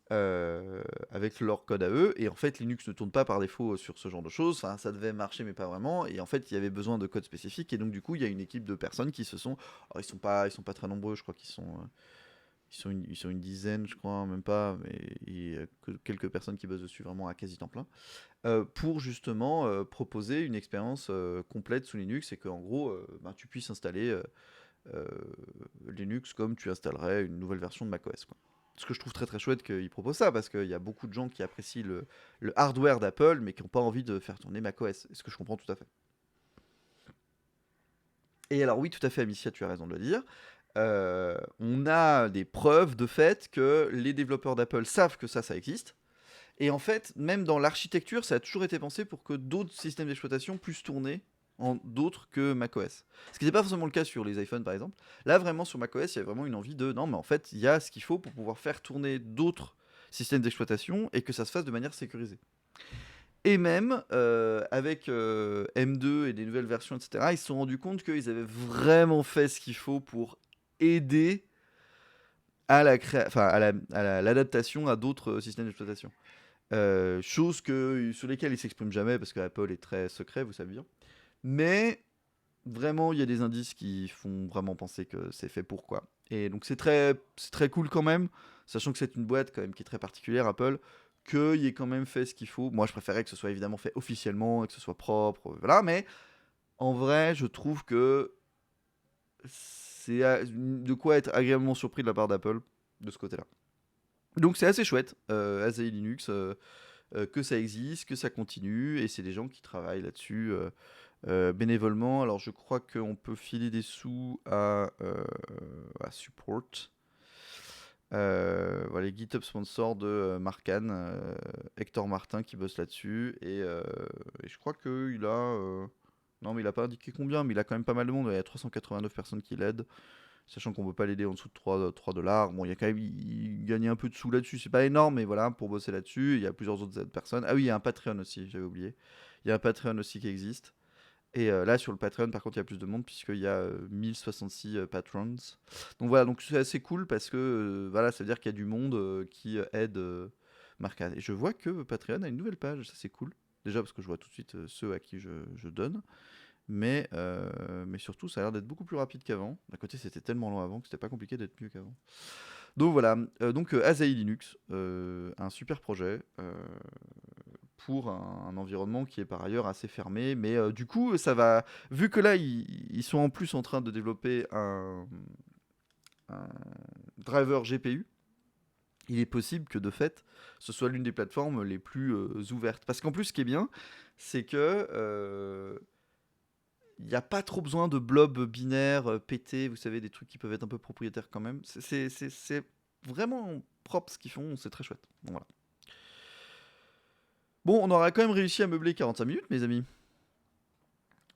avec leur code à eux. Et en fait, Linux ne tourne pas par défaut sur ce genre de choses. Enfin, ça devait marcher, mais pas vraiment. Et en fait, il y avait besoin de code spécifique. Et donc, du coup, il y a une équipe de personnes qui se sont. Alors, ils sont pas très nombreux. Je crois qu'ils sont. Ils sont une dizaine, je crois, même pas, mais il y a que quelques personnes qui bossent dessus vraiment à quasi temps plein, pour justement proposer une expérience complète sous Linux et qu'en gros, tu puisses installer euh, Linux comme tu installerais une nouvelle version de macOS, quoi. Ce que je trouve très très chouette qu'ils proposent ça, parce qu'il y a beaucoup de gens qui apprécient le hardware d'Apple, mais qui n'ont pas envie de faire tourner macOS, ce que je comprends tout à fait. Et alors oui, tout à fait, Amicia, tu as raison de le dire. On a des preuves de fait que les développeurs d'Apple savent que ça existe. Et en fait, même dans l'architecture, ça a toujours été pensé pour que d'autres systèmes d'exploitation puissent tourner en d'autres que macOS. Ce qui n'était pas forcément le cas sur les iPhones, par exemple. Là, vraiment, sur macOS, il y a vraiment une envie de... Non, mais en fait, il y a ce qu'il faut pour pouvoir faire tourner d'autres systèmes d'exploitation et que ça se fasse de manière sécurisée. Et même, avec M2 et des nouvelles versions, etc., ils se sont rendus compte qu'ils avaient vraiment fait ce qu'il faut pour aider à l'adaptation à d'autres systèmes d'exploitation. Choses sur lesquelles ils s'expriment jamais parce que Apple est très secret, vous savez bien. Mais vraiment, il y a des indices qui font vraiment penser que c'est fait pour quoi. Et donc c'est très cool quand même, sachant que c'est une boîte quand même qui est très particulière, Apple, qu'il ait quand même fait ce qu'il faut. Moi, je préférais que ce soit évidemment fait officiellement et que ce soit propre, voilà. Mais en vrai, je trouve que c'est de quoi être agréablement surpris de la part d'Apple de ce côté-là. Donc c'est assez chouette, Asahi Linux, que ça existe, que ça continue, et c'est des gens qui travaillent là-dessus bénévolement. Alors je crois qu'on peut filer des sous à Support. Voilà, les GitHub sponsors de Marcan, Hector Martin qui bosse là-dessus, et je crois qu'il a... non mais il a pas indiqué combien, mais il a quand même pas mal de monde, il y a 389 personnes qui l'aident. Sachant qu'on peut pas l'aider en dessous de 3 dollars. Bon, il y a quand même, il gagne un peu de sous là-dessus. C'est pas énorme, mais voilà, pour bosser là-dessus. Il y a plusieurs autres personnes. Ah oui, il y a un Patreon aussi, j'avais oublié. Il y a un Patreon aussi qui existe. Et là, sur le Patreon, par contre, il y a plus de monde, puisqu'il y a 1066 patrons. Donc voilà, donc c'est assez cool parce que voilà, ça veut dire qu'il y a du monde qui aide Marcan. Et je vois que Patreon a une nouvelle page, ça c'est cool. Déjà parce que je vois tout de suite ceux à qui je donne. Mais surtout, ça a l'air d'être beaucoup plus rapide qu'avant. D'un côté, c'était tellement long avant que c'était pas compliqué d'être mieux qu'avant. Donc voilà, Asahi Linux, un super projet pour un environnement qui est par ailleurs assez fermé. Mais du coup, ça va. Vu que là, ils sont en plus en train de développer un driver GPU, il est possible que de fait, ce soit l'une des plateformes les plus ouvertes. Parce qu'en plus, ce qui est bien, c'est que il n'y a pas trop besoin de blobs binaires pétés, vous savez, des trucs qui peuvent être un peu propriétaires quand même. C'est vraiment propre ce qu'ils font, c'est très chouette. Bon, voilà. Bon, on aura quand même réussi à meubler 45 minutes, mes amis.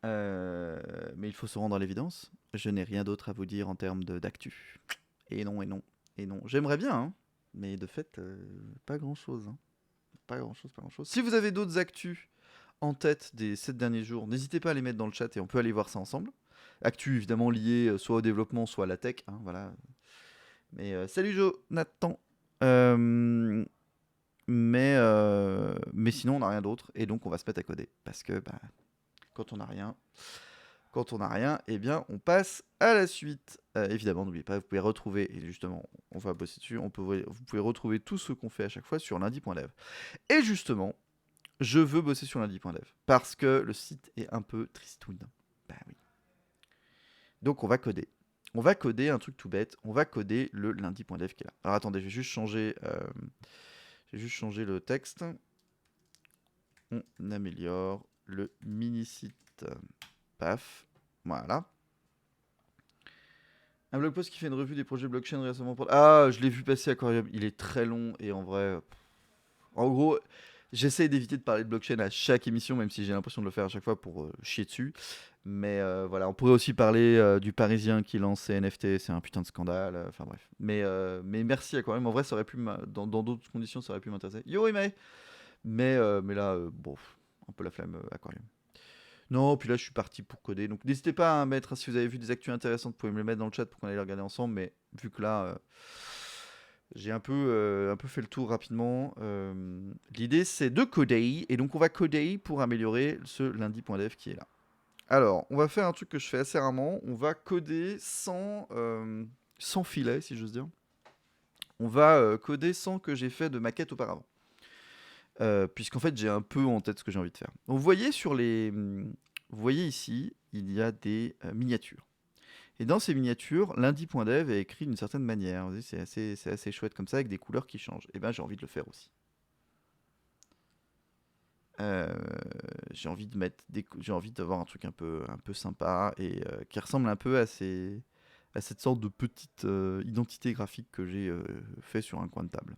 Mais il faut se rendre à l'évidence. Je n'ai rien d'autre à vous dire en termes d'actu. Et non, et non, et non. J'aimerais bien, hein. Mais de fait, pas grand-chose. Hein. Pas grand-chose, pas grand-chose. Si vous avez d'autres actus en tête des 7 derniers jours, n'hésitez pas à les mettre dans le chat et on peut aller voir ça ensemble. Actus évidemment liées soit au développement, soit à la tech. Hein, voilà. Mais salut Jonathan. Mais sinon, on n'a rien d'autre. Et donc, on va se mettre à coder. Parce que bah, quand on n'a rien, eh bien, on passe à la suite. Évidemment, n'oubliez pas, vous pouvez retrouver, et justement, on va bosser dessus, vous pouvez retrouver tout ce qu'on fait à chaque fois sur lundi.dev. Et justement, je veux bosser sur lundi.dev. Parce que le site est un peu tristoun. Bah oui. Donc, on va coder. On va coder un truc tout bête. On va coder le lundi.dev qui est là. Alors, attendez, je vais juste changer le texte. On améliore le mini-site. Paf. Voilà. Un blog post qui fait une revue des projets blockchain récemment. Ah, je l'ai vu passer Aquarium. Il est très long et en vrai. En gros, j'essaie d'éviter de parler de blockchain à chaque émission, même si j'ai l'impression de le faire à chaque fois pour chier dessus. Mais voilà, on pourrait aussi parler du Parisien qui lance ses NFT. C'est un putain de scandale. Enfin bref. Mais merci Aquarium. En vrai, ça aurait pu dans d'autres conditions, ça aurait pu m'intéresser. Yo, mais là, bon, un peu la flemme Aquarium. Non, puis là, je suis parti pour coder. Donc, n'hésitez pas à mettre, si vous avez vu des actus intéressantes, vous pouvez me les mettre dans le chat pour qu'on aille les regarder ensemble. Mais vu que là, j'ai un peu fait le tour rapidement, l'idée, c'est de coder. Et donc, on va coder pour améliorer ce lundi.dev qui est là. Alors, on va faire un truc que je fais assez rarement. On va coder sans filet, si j'ose dire. On va coder sans que j'ai fait de maquette auparavant. Puisqu'en fait j'ai un peu en tête ce que j'ai envie de faire. Donc, vous voyez ici, il y a des miniatures. Et dans ces miniatures, lundi.dev est écrit d'une certaine manière. Vous voyez, c'est assez chouette comme ça, avec des couleurs qui changent. Et ben j'ai envie de le faire aussi. J'ai envie d'avoir un truc un peu sympa et qui ressemble un peu à cette sorte de petite identité graphique que j'ai fait sur un coin de table.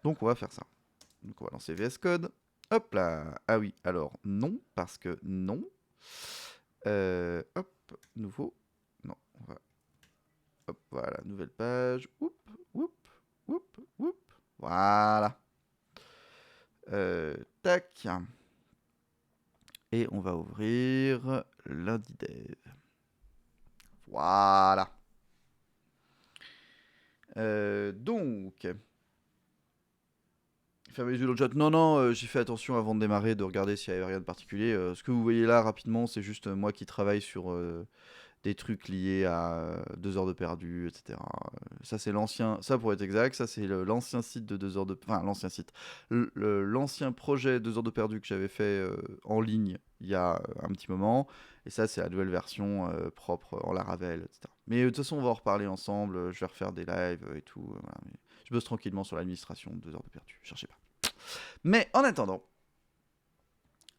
Donc on va faire ça. Donc on va lancer VS Code. Hop là. Ah oui, alors non, parce que non. Hop, nouveau. Non, on va. Hop, voilà, nouvelle page. Oup, oup, oup, oup. Voilà. Tac. Et on va ouvrir lundi dev. Voilà. Donc. Fermez les yeux dans le chat. Non, j'ai fait attention avant de démarrer de regarder s'il n'y avait rien de particulier. Ce que vous voyez là rapidement, c'est juste moi qui travaille sur des trucs liés à 2 heures de perdu, etc. Ça c'est l'ancien, ça pour être exact, ça c'est l'ancien site de 2 heures de, enfin l'ancien site, l'ancien projet 2 heures de perdu que j'avais fait en ligne il y a un petit moment. Et ça c'est la nouvelle version propre en Laravel, etc. Mais de toute façon on va en reparler ensemble. Je vais refaire des lives et tout. Voilà. Mais je bosse tranquillement sur l'administration de 2 heures de perdu. Cherchez pas. Mais en attendant,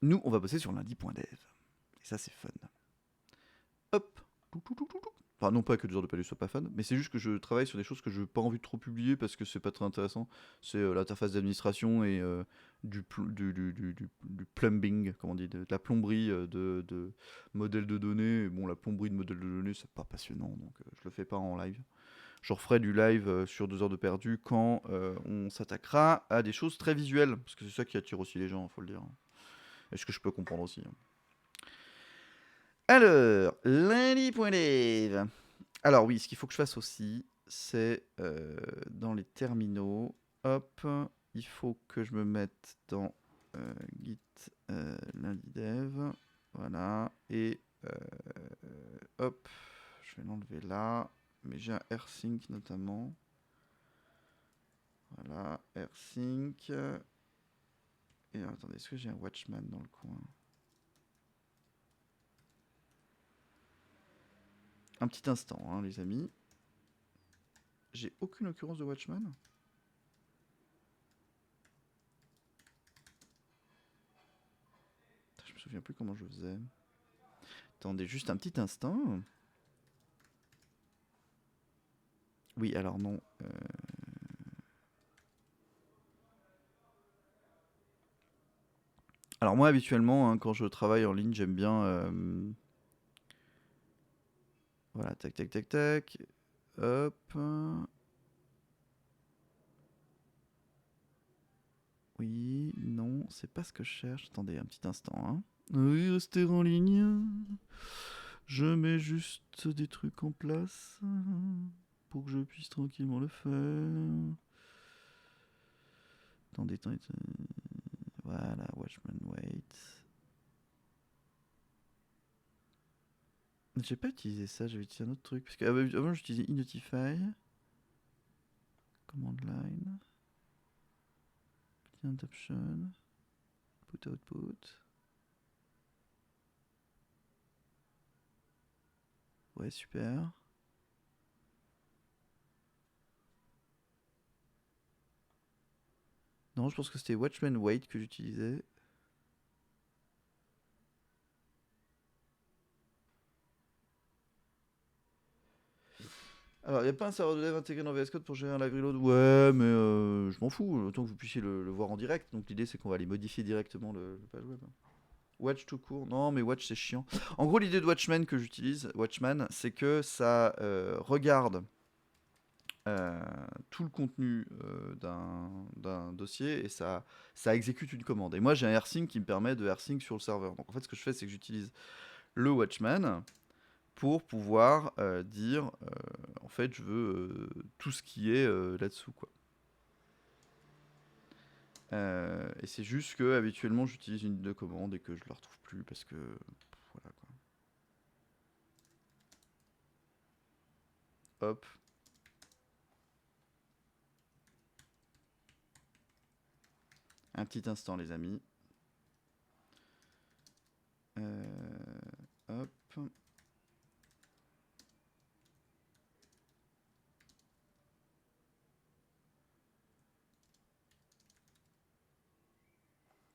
nous, on va bosser sur lundi.dev. Et ça, c'est fun. Hop. Enfin, non pas que 2 heures de perdu soit pas fun, mais c'est juste que je travaille sur des choses que je n'ai pas envie de trop publier parce que c'est pas très intéressant. C'est l'interface d'administration et du plumbing, comment on dit, de la plomberie de modèles de données. Et bon, la plomberie de modèles de données, c'est pas passionnant, donc je le fais pas en live. Je referai du live sur 2 heures de perdu quand on s'attaquera à des choses très visuelles, parce que c'est ça qui attire aussi les gens, faut le dire. Et ce que je peux comprendre aussi. Alors, lundi.dev. Alors oui, ce qu'il faut que je fasse aussi, c'est dans les terminaux, hop, il faut que je me mette dans git lundi dev, voilà, et hop, je vais l'enlever là. Mais j'ai un rsync notamment. Voilà, rsync. Et alors, attendez, est-ce que j'ai un watchman dans le coin? Un petit instant, hein, les amis. J'ai aucune occurrence de watchman. Je me souviens plus comment je faisais. Attendez juste un petit instant. Oui, alors non. Alors moi, habituellement, hein, quand je travaille en ligne, j'aime bien... Voilà, tac, tac, tac, tac. Hop. Oui, non, c'est pas ce que je cherche. Attendez un petit instant. Hein. Oui, restez en ligne. Je mets juste des trucs en place pour que je puisse tranquillement le faire. Attendez. Voilà, Watchman Wait. J'ai pas utilisé ça, j'avais utilisé un autre truc. Parce que avant j'utilisais Inotify. Command line. Client option. Put output. Ouais, super. Non, je pense que c'était Watchman Wait que j'utilisais. Alors, il n'y a pas un serveur de dev intégré dans VS Code pour gérer un live reload? Ouais, mais je m'en fous, autant que vous puissiez le voir en direct. Donc l'idée, c'est qu'on va aller modifier directement le page web. Watch tout court. Non, mais Watch, c'est chiant. En gros, l'idée de Watchman que j'utilise, Watchman, c'est que ça regarde tout le contenu d'un dossier et ça exécute une commande. Et moi, j'ai un rsync qui me permet de rsync sur le serveur. Donc en fait, ce que je fais, c'est que j'utilise le Watchman pour pouvoir dire en fait je veux tout ce qui est là-dessous quoi. Et c'est juste que habituellement j'utilise une de commande et que je la retrouve plus parce que voilà quoi. Hop. Un petit instant les amis. Hop.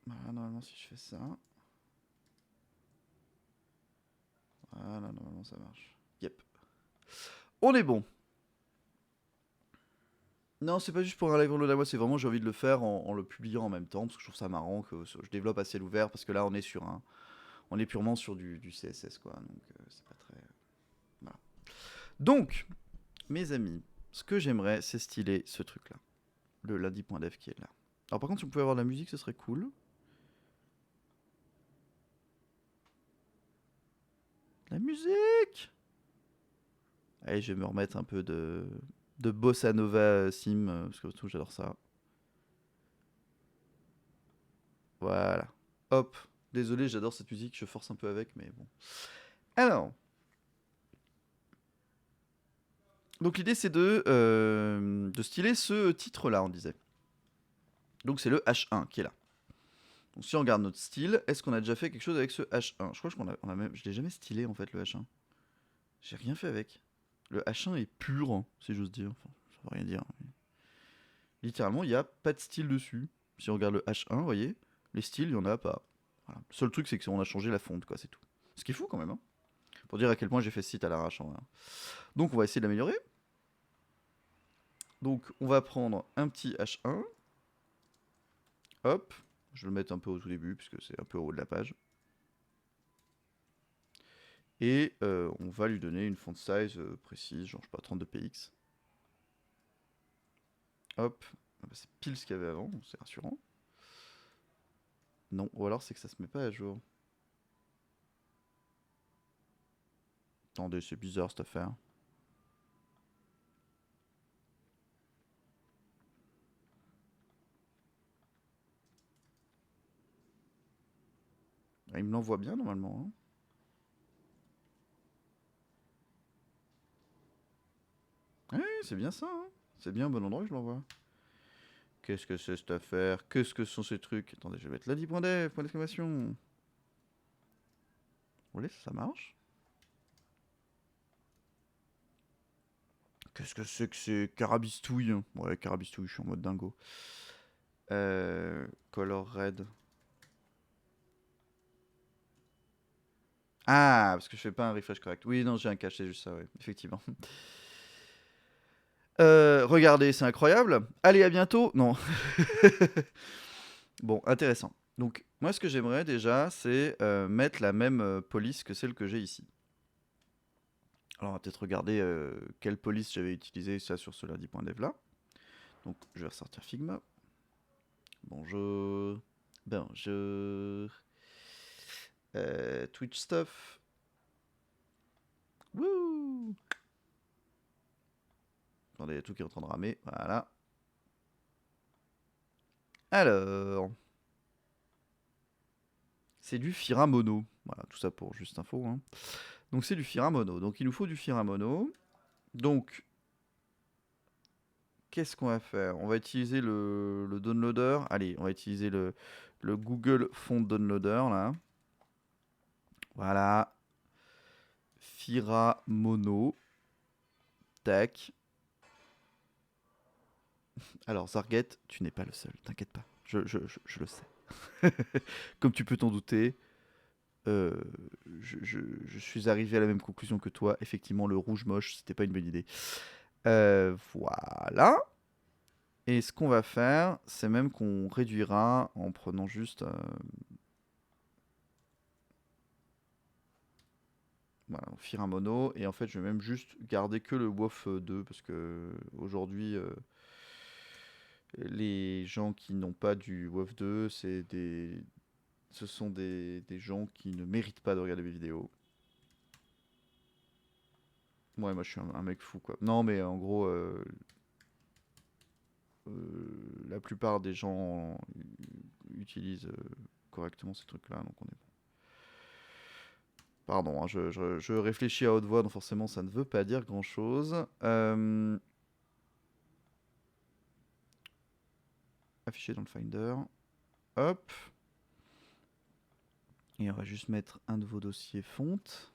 Voilà, normalement si je fais ça. Voilà, normalement ça marche. Yep. On est bon. Non, c'est pas juste pour un live reload à moi, c'est vraiment j'ai envie de le faire en le publiant en même temps parce que je trouve ça marrant que je développe à ciel ouvert parce que là on est sur on est purement sur du CSS quoi, donc c'est pas très voilà. Donc mes amis, ce que j'aimerais c'est styler ce truc là, le lundi.dev qui est là. Alors par contre si on pouvait avoir de la musique ce serait cool. La musique. Allez, je vais me remettre un peu de bossa nova sim parce que tout j'adore ça. Voilà. Hop. Désolé, j'adore cette musique, je force un peu avec, mais bon. Alors. Donc l'idée c'est de styler ce titre-là, on disait. Donc c'est le H1 qui est là. Donc si on regarde notre style, est-ce qu'on a déjà fait quelque chose avec ce H1? Je crois qu'on a même... Je l'ai jamais stylé en fait le H1. J'ai rien fait avec. Le H1 est pur, hein, si j'ose dire. Enfin, ça veut rien dire. Mais... littéralement, il n'y a pas de style dessus. Si on regarde le H1, vous voyez, les styles, il n'y en a pas. Voilà. Le seul truc, c'est qu'on a changé la fonte, quoi, c'est tout. Ce qui est fou quand même, hein. Pour dire à quel point j'ai fait ce site à l'arrache. Hein. Donc on va essayer de l'améliorer. Donc on va prendre un petit H1. Hop. Je vais le mettre un peu au tout début, puisque c'est un peu au haut de la page. Et on va lui donner une font size précise, genre je sais pas, 32px. Hop. Ah bah, c'est pile ce qu'il y avait avant, c'est rassurant. Non, ou alors c'est que ça se met pas à jour. Attendez, c'est bizarre cette affaire. Ah, il me l'envoie bien normalement. Hein. Oui, c'est bien ça. Hein. C'est bien au bon endroit que je l'envoie. Qu'est-ce que c'est cette affaire? Qu'est-ce que sont ces trucs? Attendez, je vais mettre lundi.dev, point d'exclamation. Vous voyez, ça marche. Qu'est-ce que c'est que ces carabistouilles? Ouais, carabistouilles, je suis en mode dingo. Color red. Ah, parce que je fais pas un refresh correct. Oui, non, j'ai un cache, c'est juste ça, oui, effectivement. Regardez, c'est incroyable. Allez, à bientôt. Non. Bon, intéressant. Donc, moi, ce que j'aimerais déjà, c'est mettre la même police que celle que j'ai ici. Alors, on va peut-être regarder quelle police j'avais utilisé ça sur ce lundi.dev là. Donc, je vais ressortir Figma. Bonjour. Bonjour. Twitch stuff. Wouh. Attendez, il y a tout qui est en train de ramer. Voilà. Alors. C'est du Firamono. Voilà, tout ça pour juste info. Hein. Donc c'est du Firamono. Donc il nous faut du Firamono. Donc, qu'est-ce qu'on va faire? On va utiliser le downloader. Allez, on va utiliser le Google Font Downloader, là. Voilà. Firamono. Tac. Alors, Zarget, tu n'es pas le seul, t'inquiète pas. Je le sais. Comme tu peux t'en douter, euh, je suis arrivé à la même conclusion que toi. Effectivement, le rouge moche, c'était pas une bonne idée. Voilà. Et ce qu'on va faire, c'est même qu'on réduira en prenant juste voilà, Firamono. Et en fait, je vais même juste garder que le WOF 2 parce que aujourd'hui, les gens qui n'ont pas du WOF 2, ce sont des gens qui ne méritent pas de regarder mes vidéos. Ouais, moi je suis un mec fou quoi. Non, mais en gros, la plupart des gens utilisent correctement ces trucs-là, donc on est bon. Pardon, hein, je réfléchis à haute voix, donc forcément ça ne veut pas dire grand-chose. Afficher dans le Finder. Hop. Et on va juste mettre un de vos dossiers fonte.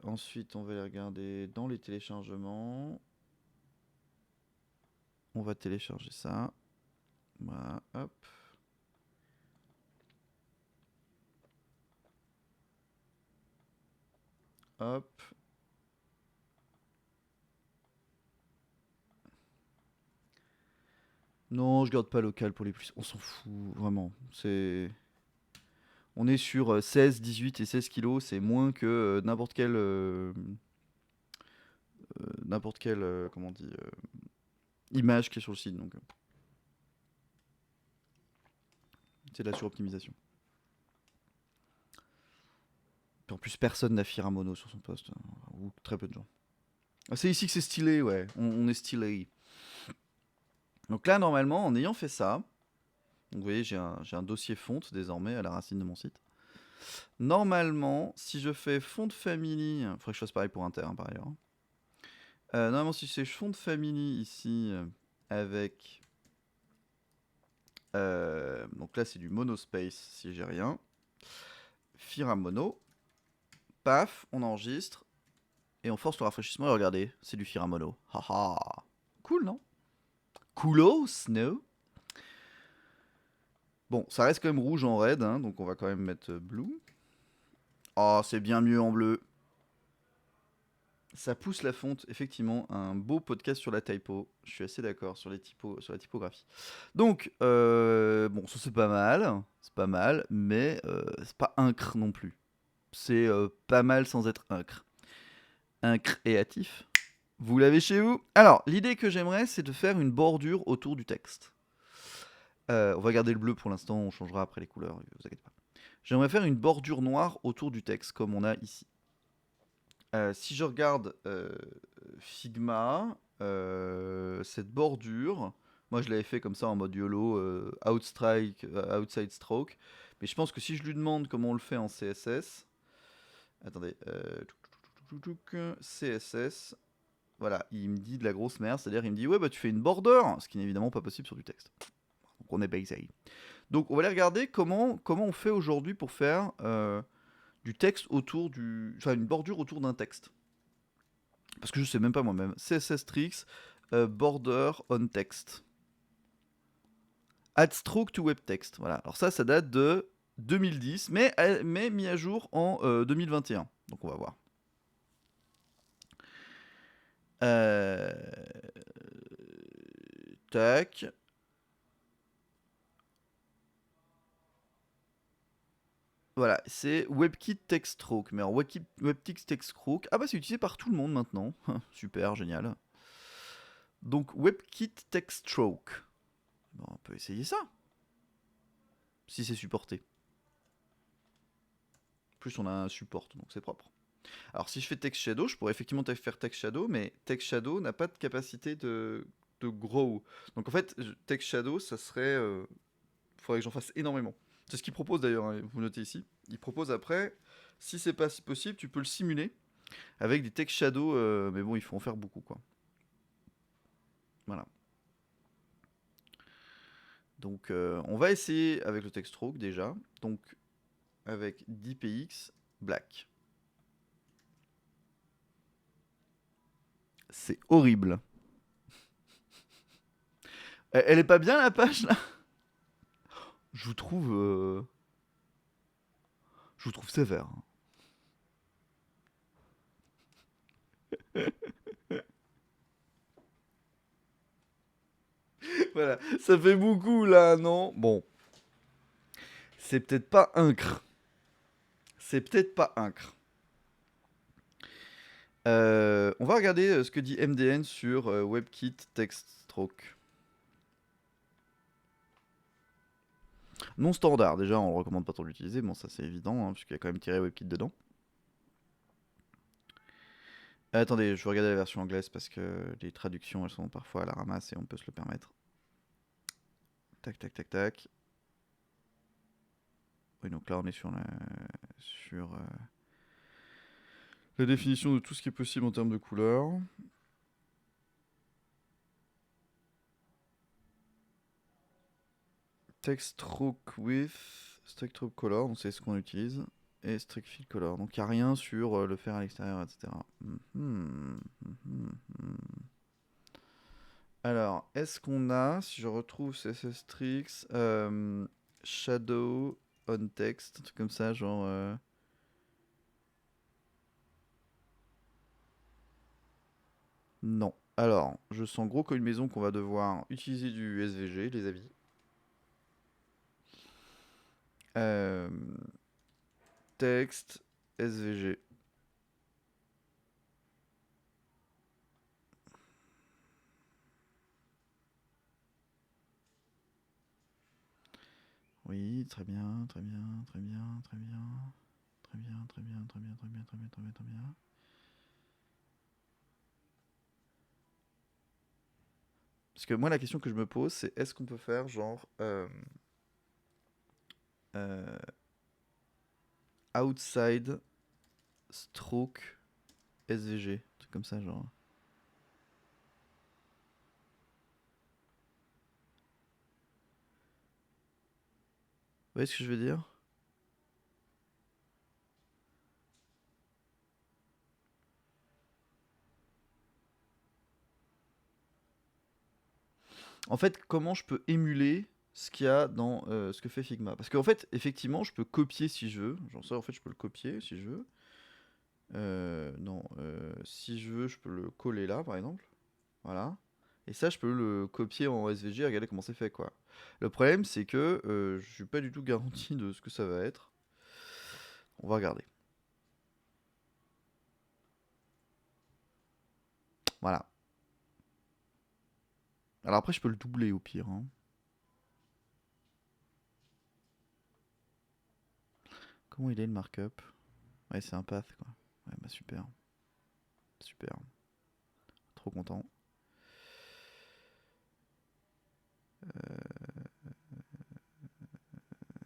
Ensuite, on va les regarder dans les téléchargements. On va télécharger ça. Voilà, hop. Hop. Non, je garde pas local pour les plus. On s'en fout, vraiment. On est sur 16, 18 et 16 kilos. C'est moins que n'importe quelle comment on dit, image qui est sur le site. Donc, c'est de la suroptimisation. Puis en plus, personne n'a Firamono sur son poste. Ou très peu de gens. Ah, c'est ici que c'est stylé, ouais. On est stylé. Donc là, normalement, en ayant fait ça, donc vous voyez, j'ai un dossier fonte désormais à la racine de mon site. Normalement, si je fais font family, il faudrait que je fasse pareil pour Inter hein, par ailleurs. Normalement, si je fais font family ici avec. Donc là, c'est du monospace si j'ai rien. Firamono. Paf, on enregistre. Et on force le rafraîchissement et regardez, c'est du Firamono. Haha. Cool, non? Coolos, no? Bon, ça reste quand même rouge en red, hein, donc on va quand même mettre blue. Oh, c'est bien mieux en bleu. Ça pousse la fonte, effectivement, un beau podcast sur la typo. Je suis assez d'accord sur la typographie. Donc, bon, ça c'est pas mal, mais c'est pas incre non plus. C'est pas mal sans être incre. Incréatif. Vous l'avez chez vous? Alors, l'idée que j'aimerais, c'est de faire une bordure autour du texte. On va garder le bleu pour l'instant, on changera après les couleurs, vous inquiétez pas. J'aimerais faire une bordure noire autour du texte, comme on a ici. Si je regarde Figma, cette bordure, moi je l'avais fait comme ça en mode YOLO, outside stroke, mais je pense que si je lui demande comment on le fait en CSS, attendez, CSS, voilà, il me dit de la grosse merde, c'est-à-dire il me dit ouais bah tu fais une border, ce qui n'est évidemment pas possible sur du texte. Donc on est basic. Donc on va aller regarder comment on fait aujourd'hui pour faire du texte autour du, enfin une bordure autour d'un texte. Parce que je sais même pas moi-même. CSS Tricks, border on text. Add stroke to web text. Voilà. Alors ça date de 2010, mais mis à jour en 2021. Donc on va voir. Tac. Voilà, c'est WebKit Text Stroke. Mais alors, WebKit Text Stroke, ah bah c'est utilisé par tout le monde maintenant. Super, génial. Donc WebKit TextStroke. Bon, on peut essayer ça. Si c'est supporté. En plus on a un support, donc c'est propre. Alors si je fais Text Shadow, je pourrais effectivement faire Text Shadow, mais Text Shadow n'a pas de capacité de grow. Donc en fait, Text Shadow, ça serait... Il faudrait que j'en fasse énormément. C'est ce qu'il propose d'ailleurs, hein, vous notez ici. Il propose après, si c'est pas possible, tu peux le simuler avec des Text Shadow, mais bon, il faut en faire beaucoup, quoi. Voilà. Donc on va essayer avec le Text Stroke déjà. Donc avec DPX Black. C'est horrible. Elle est pas bien la page là. Je vous trouve, je vous trouve sévère. Voilà, ça fait beaucoup là, non? Bon, c'est peut-être pas incre. C'est peut-être pas incre. On va regarder ce que dit MDN sur WebKit TextStroke. Non standard, déjà on ne recommande pas trop l'utiliser, bon ça c'est évident, hein, puisqu'il y a quand même tiré WebKit dedans. Attendez, je vais regarder la version anglaise parce que les traductions elles sont parfois à la ramasse et on peut se le permettre. Tac tac tac tac. Oui donc là on est sur la définition de tout ce qui est possible en termes de couleurs. Text stroke width, strict stroke color, donc c'est ce qu'on utilise, et strict fill color. Donc il n'y a rien sur le faire à l'extérieur, etc. Alors, est-ce qu'on a, si je retrouve CSS Tricks, Shadow on text, un truc comme ça, genre. Non. Alors, je sens gros comme une maison qu'on va devoir utiliser du SVG, les avis. Texte, SVG. Oui, très bien, très bien, très bien, très bien. Très bien, très bien, très bien, très bien, très bien, très bien, très bien. Parce que moi, la question que je me pose, c'est est-ce qu'on peut faire genre euh, outside stroke SVG, un truc comme ça, genre. Vous voyez ce que je veux dire? En fait, comment je peux émuler ce qu'il y a dans ce que fait Figma? Parce qu'en fait, effectivement, je peux copier si je veux. Genre ça, en fait, je peux le copier si je veux. Non, si je veux, je peux le coller là, par exemple. Voilà. Et ça, je peux le copier en SVG et regarder comment c'est fait, quoi. Le problème, c'est que je suis pas du tout garanti de ce que ça va être. On va regarder. Voilà. Alors après, je peux le doubler au pire, hein. Comment il est le markup? Ouais, c'est un path, quoi. Ouais, bah super. Super. Trop content.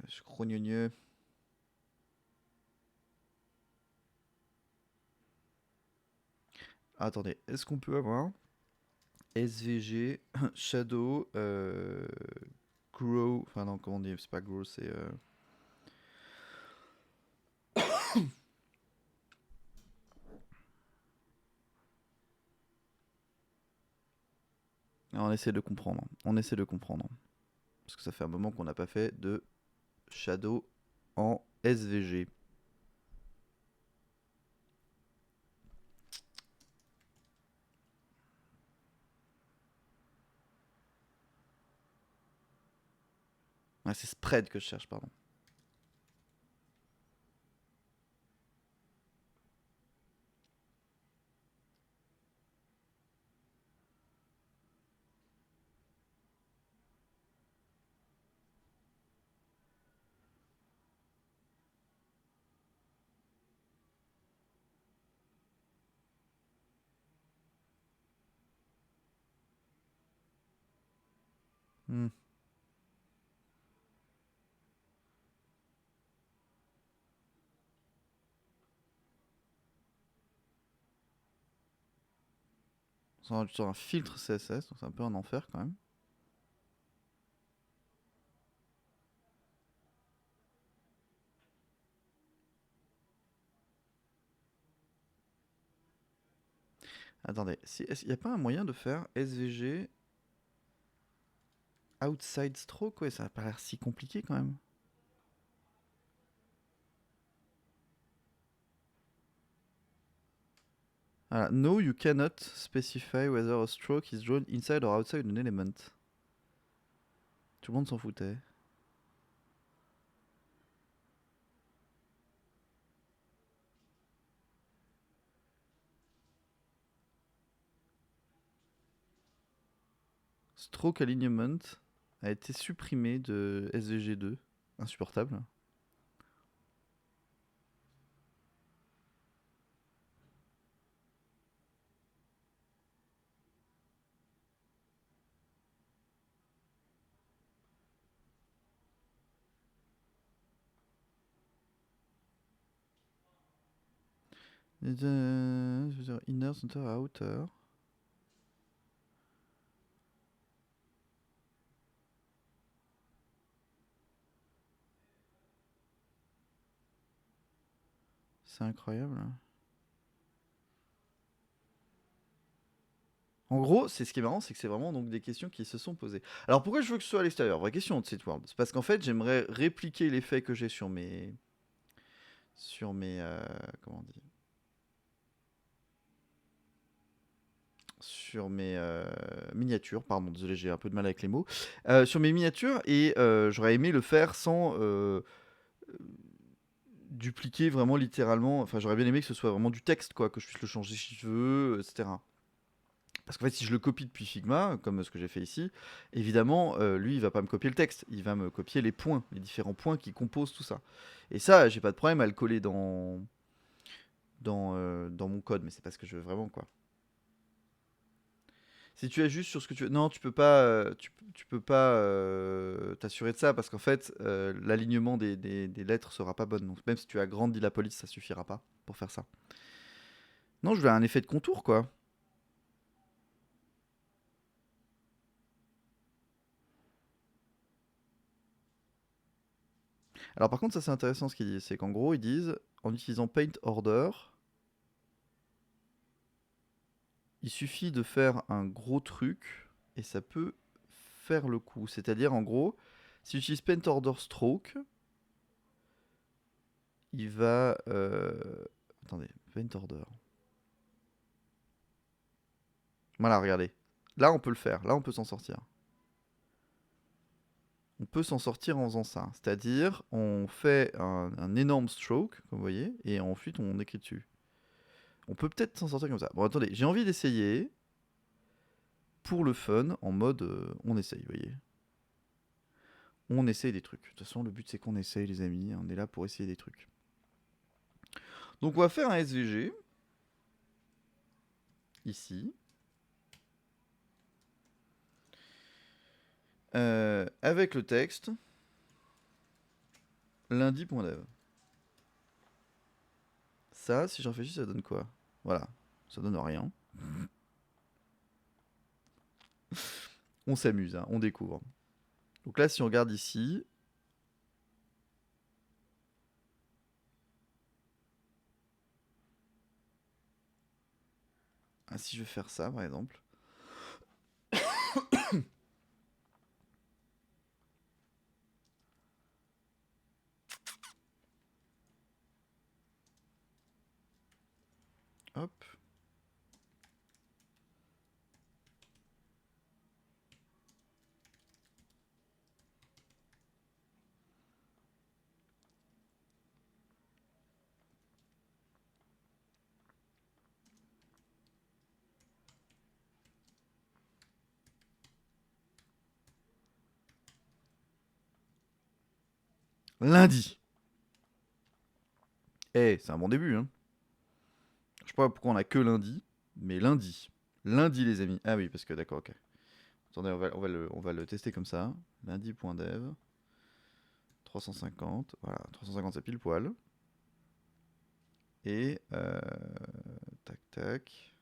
Je crogneux. Attendez, est-ce qu'on peut avoir SVG, Shadow, Grow, enfin non, comment on dit, c'est pas Grow, c'est... On essaie de comprendre, on essaie de comprendre. Parce que ça fait un moment qu'on n'a pas fait de Shadow en SVG. Ouais, c'est Spread que je cherche, pardon. Hmm. Sur un filtre CSS, donc c'est un peu un enfer quand même. Attendez, il n'y a pas un moyen de faire SVG outside stroke? Ouais, ça n'a pas l'air si compliqué quand même. Voilà. No, you cannot specify whether a stroke is drawn inside or outside an element. Tout le monde s'en foutait. Stroke alignment a été supprimé de SVG2. Insupportable. Inner, center, outer. C'est incroyable. En gros, c'est ce qui est marrant, c'est que c'est vraiment donc des questions qui se sont posées. Alors pourquoi je veux que ce soit à l'extérieur? Vraie question de cette world. C'est parce qu'en fait, j'aimerais répliquer l'effet que j'ai sur mes comment on dit? Sur mes miniatures, pardon, désolé, j'ai un peu de mal avec les mots. Sur mes miniatures, et j'aurais aimé le faire sans dupliquer vraiment littéralement. Enfin, j'aurais bien aimé que ce soit vraiment du texte, quoi, que je puisse le changer si je veux, etc. Parce qu'en fait, si je le copie depuis Figma, comme ce que j'ai fait ici, évidemment, lui, il va pas me copier le texte, il va me copier les points, les différents points qui composent tout ça. Et ça, j'ai pas de problème à le coller dans mon code, mais c'est pas ce que je veux vraiment, quoi. Si tu es juste sur ce que tu veux, non, tu peux pas, tu peux pas t'assurer de ça parce qu'en fait, l'alignement des lettres sera pas bonne. Donc même si tu agrandis la police, ça suffira pas pour faire ça. Non, je veux un effet de contour, quoi. Alors par contre, ça c'est intéressant ce qu'ils disent, c'est qu'en gros ils disent en utilisant Paint Order, il suffit de faire un gros truc et ça peut faire le coup. C'est-à-dire en gros, si tu utilises Paint Order Stroke, il va... Attendez, Paint Order. Voilà, regardez. Là on peut le faire, là on peut s'en sortir. On peut s'en sortir en faisant ça. C'est-à-dire, on fait un énorme stroke, comme vous voyez, et ensuite on écrit dessus. On peut peut-être s'en sortir comme ça. Bon, attendez, j'ai envie d'essayer pour le fun, en mode on essaye, vous voyez. On essaye des trucs. De toute façon, le but c'est qu'on essaye, les amis. On est là pour essayer des trucs. Donc, on va faire un SVG. Ici. Avec le texte. Lundi.dev. Ça, si j'en réfléchis, ça donne quoi? Voilà. Ça donne rien. On s'amuse, hein, on découvre. Donc là, si on regarde ici, ah, si je veux faire ça, par exemple. Hop. Lundi. Eh, c'est un bon début, hein. Je sais pas pourquoi on a que lundi, mais lundi. Lundi, les amis. Ah oui, parce que d'accord, ok. Attendez, on va le tester comme ça. Lundi.dev. 350. Voilà, 350 c'est pile poil. Et tac tac.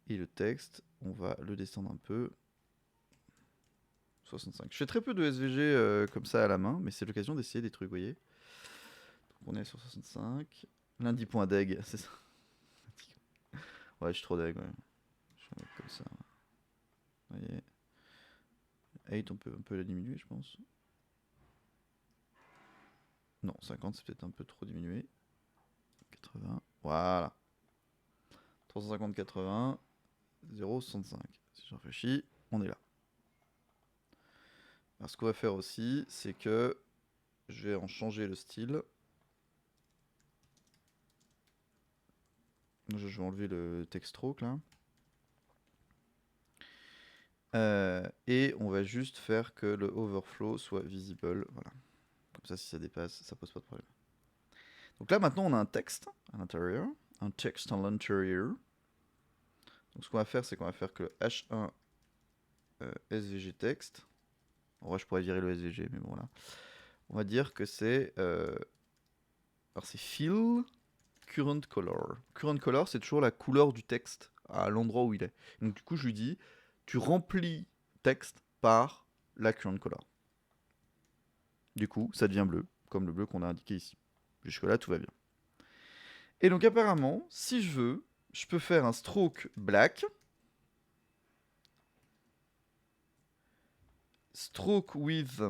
Et le texte, on va le descendre un peu. 65. Je fais très peu de SVG comme ça à la main, mais c'est l'occasion d'essayer des trucs, vous voyez. Donc on est sur 65. Lundi.deg, c'est ça. Ouais, je suis trop deg, ouais. Je vais mettre comme ça. Vous voyez. 8, on peut un peu la diminuer, je pense. Non, 50, c'est peut-être un peu trop diminué. 80, voilà. 350, 80, 0,65. Si je réfléchis, on est là. Alors, ce qu'on va faire aussi, c'est que je vais en changer le style. Je vais enlever le text stroke là. Et on va juste faire que le overflow soit visible. Voilà. Comme ça, si ça dépasse, ça pose pas de problème. Donc là, maintenant, on a un texte à l'intérieur. Un texte à l'intérieur. Donc ce qu'on va faire, c'est qu'on va faire que le H1 SVG text. En vrai, je pourrais virer le SVG, mais bon, voilà. On va dire que c'est... alors, c'est fill current color. Current color, c'est toujours la couleur du texte à l'endroit où il est. Donc du coup, je lui dis, tu remplis texte par la current color. Du coup, ça devient bleu, comme le bleu qu'on a indiqué ici. Jusque-là, tout va bien. Et donc apparemment, si je veux, je peux faire un stroke black, stroke with...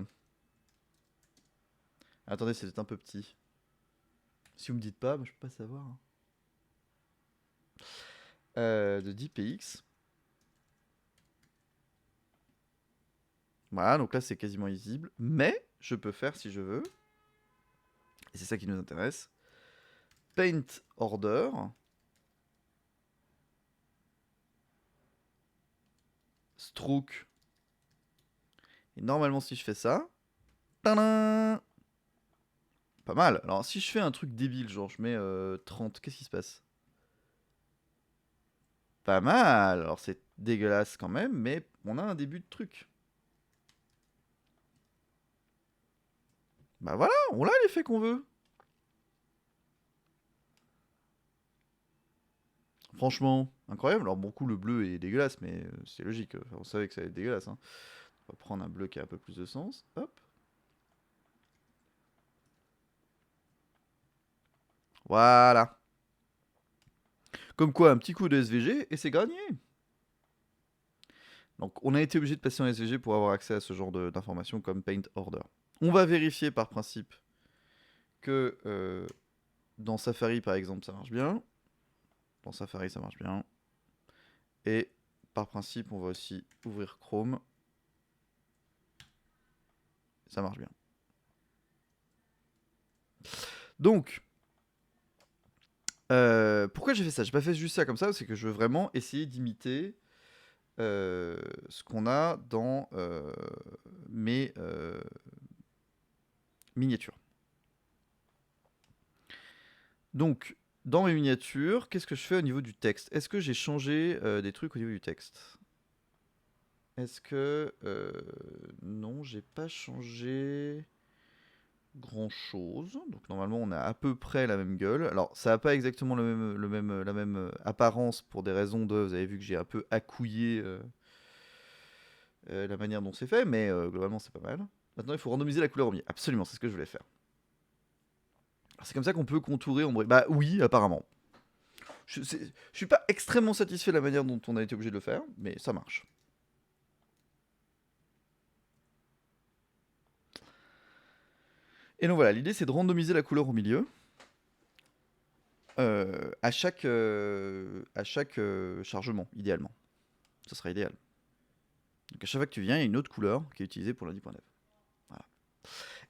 Attendez, c'est peut-être un peu petit. Si vous me dites pas, je peux pas savoir. De 10 px. Voilà, donc là c'est quasiment visible. Mais je peux faire, si je veux, et c'est ça qui nous intéresse, paint order. Stroke. Et normalement, si je fais ça, tadam, pas mal. Alors, si je fais un truc débile, genre je mets 30, qu'est-ce qui se passe? Pas mal. Alors, c'est dégueulasse quand même, mais on a un début de truc. Bah voilà, on a l'effet qu'on veut. Franchement, incroyable. Alors, bon coup, le bleu est dégueulasse, mais c'est logique. Enfin, on savait que ça allait être dégueulasse. Hein. On va prendre un bleu qui a un peu plus de sens. Hop. Voilà. Comme quoi, un petit coup de SVG et c'est gagné. Donc, on a été obligé de passer en SVG pour avoir accès à ce genre d'informations comme paint order. On va vérifier par principe que dans Safari, par exemple, ça marche bien. Dans Safari, ça marche bien. Et par principe, on va aussi ouvrir Chrome. Ça marche bien. Donc, pourquoi j'ai fait ça? J'ai pas fait juste ça comme ça, c'est que je veux vraiment essayer d'imiter ce qu'on a dans mes miniatures. Donc, dans mes miniatures, qu'est-ce que je fais au niveau du texte? Est-ce que j'ai changé des trucs au niveau du texte? Est-ce que... non, j'ai pas changé grand chose. Donc normalement on a à peu près la même gueule. Alors ça n'a pas exactement la même apparence pour des raisons de... Vous avez vu que j'ai un peu accouillé la manière dont c'est fait, mais globalement c'est pas mal. Maintenant il faut randomiser la couleur au milieu. Absolument, c'est ce que je voulais faire. C'est comme ça qu'on peut contourer ombre. Bah oui, apparemment. Je suis pas extrêmement satisfait de la manière dont on a été obligé de le faire, mais ça marche. Et donc voilà, l'idée c'est de randomiser la couleur au milieu. À chaque chargement, idéalement. Ça sera idéal. Donc à chaque fois que tu viens, il y a une autre couleur qui est utilisée pour lundi.dev. Voilà.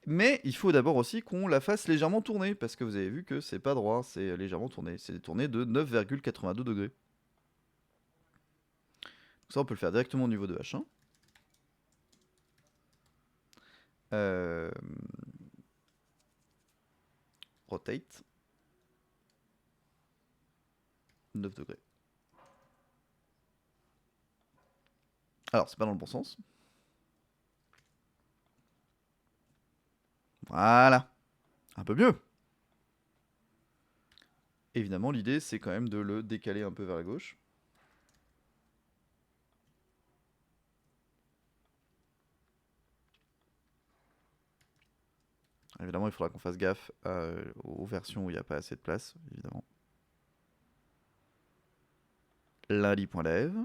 Mais il faut d'abord aussi qu'on la fasse légèrement tourner, parce que vous avez vu que c'est pas droit, c'est légèrement tourné. C'est tourné de 9,82 degrés. Donc ça, on peut le faire directement au niveau de H1. Rotate. 9 degrés. Alors, c'est pas dans le bon sens. Voilà. Un peu mieux. Évidemment, l'idée, c'est quand même de le décaler un peu vers la gauche. Évidemment, il faudra qu'on fasse gaffe aux versions où il n'y a pas assez de place, évidemment. Lundi, point dev.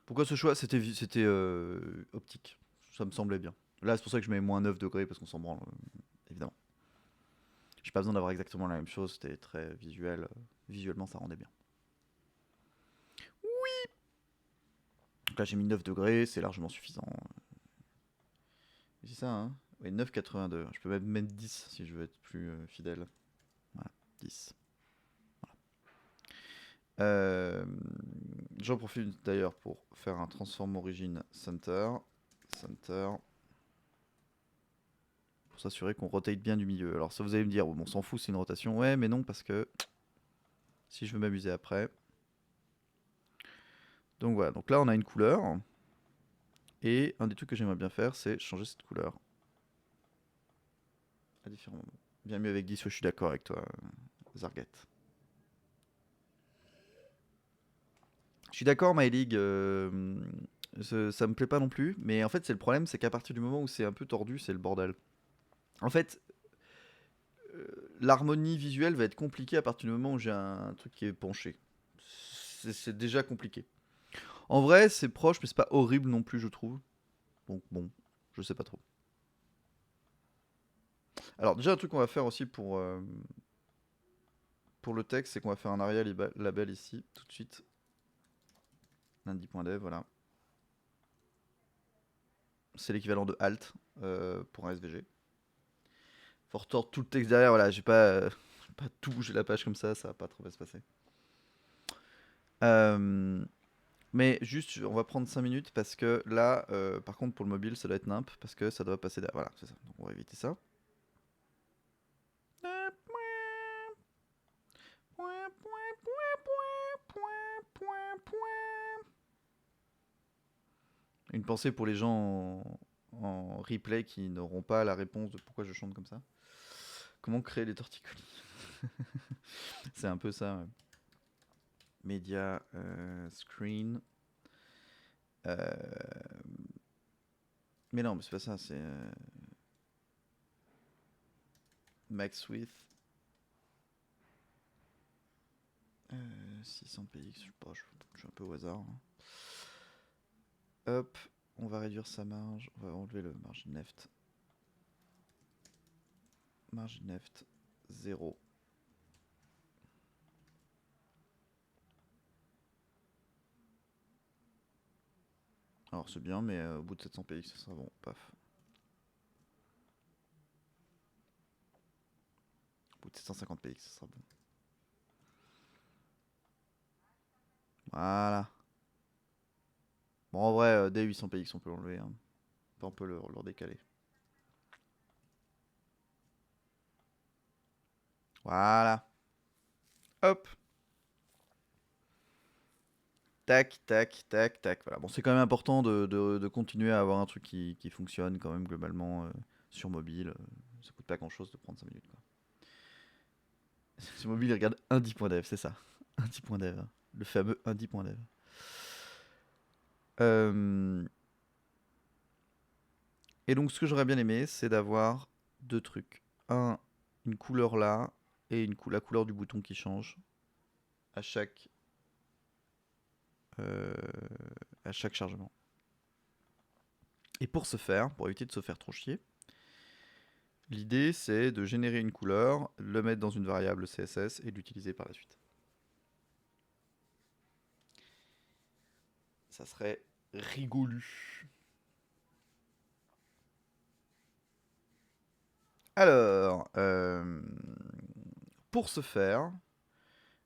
Pourquoi ce choix? C'était optique. Ça me semblait bien. Là, c'est pour ça que je mets moins 9 degrés, parce qu'on s'en branle, évidemment. J'ai pas besoin d'avoir exactement la même chose, c'était très visuel. Visuellement, ça rendait bien. Donc là, j'ai mis 9 degrés, c'est largement suffisant. C'est ça, hein? Oui, 9,82. Je peux même mettre 10 si je veux être plus fidèle. Voilà, 10. Euh, J'en profite d'ailleurs pour faire un transform origin center. Center. Pour s'assurer qu'on rotate bien du milieu. Alors ça, vous allez me dire, bon, on s'en fout, c'est une rotation. Ouais, mais non, parce que si je veux m'amuser après. Donc voilà, donc là on a une couleur. Et un des trucs que j'aimerais bien faire, c'est changer cette couleur à différents moments. Bien mieux avec 10, je suis d'accord avec toi, Zarget. Je suis d'accord, My League, ça me plaît pas non plus, mais en fait, c'est le problème, c'est qu'à partir du moment où c'est un peu tordu, c'est le bordel. En fait, l'harmonie visuelle va être compliquée à partir du moment où j'ai un truc qui est penché. C'est déjà compliqué. En vrai, c'est proche, mais c'est pas horrible non plus, je trouve. Donc bon, je sais pas trop. Alors déjà, un truc qu'on va faire aussi pour le texte, c'est qu'on va faire un aria label ici, tout de suite. Lundi.dev, voilà. C'est l'équivalent de alt pour un SVG. Faut retordre tout le texte derrière, voilà, j'ai pas tout bougé la page comme ça va pas trop bien se passer. Mais juste, on va prendre 5 minutes parce que là, par contre, pour le mobile, ça doit être nimp parce que ça doit passer derrière. Voilà, c'est ça. Donc on va éviter ça. Une pensée pour les gens en replay qui n'auront pas la réponse de pourquoi je chante comme ça. Comment créer les torticolis? C'est un peu ça. Ouais. Media screen. Mais non, mais c'est pas ça, c'est max width 600 px, je sais pas, je suis un peu au hasard. Hein. Hop, on va réduire sa marge, on va enlever le margin left. Margin left 0. Alors c'est bien, mais au bout de 700 px, ça sera bon, paf. Au bout de 750 px, ça sera bon. Voilà. Bon, en vrai, dès 800 px, on peut l'enlever. Hein. On peut le redécaler. Voilà. Hop. Tac, tac, tac, tac. Voilà. Bon, c'est quand même important de continuer à avoir un truc qui fonctionne quand même globalement sur mobile. Ça coûte pas grand chose de prendre 5 minutes. Quoi. Sur mobile, il regarde indi.dev, c'est ça. Indi.dev. Le fameux indi.dev. Et donc, ce que j'aurais bien aimé, c'est d'avoir deux trucs. Une couleur là, et la couleur du bouton qui change à chaque, euh, à chaque chargement. Et pour ce faire, pour éviter de se faire trop chier, l'idée c'est de générer une couleur, le mettre dans une variable CSS et l'utiliser par la suite. Ça serait rigolu. Alors, pour ce faire,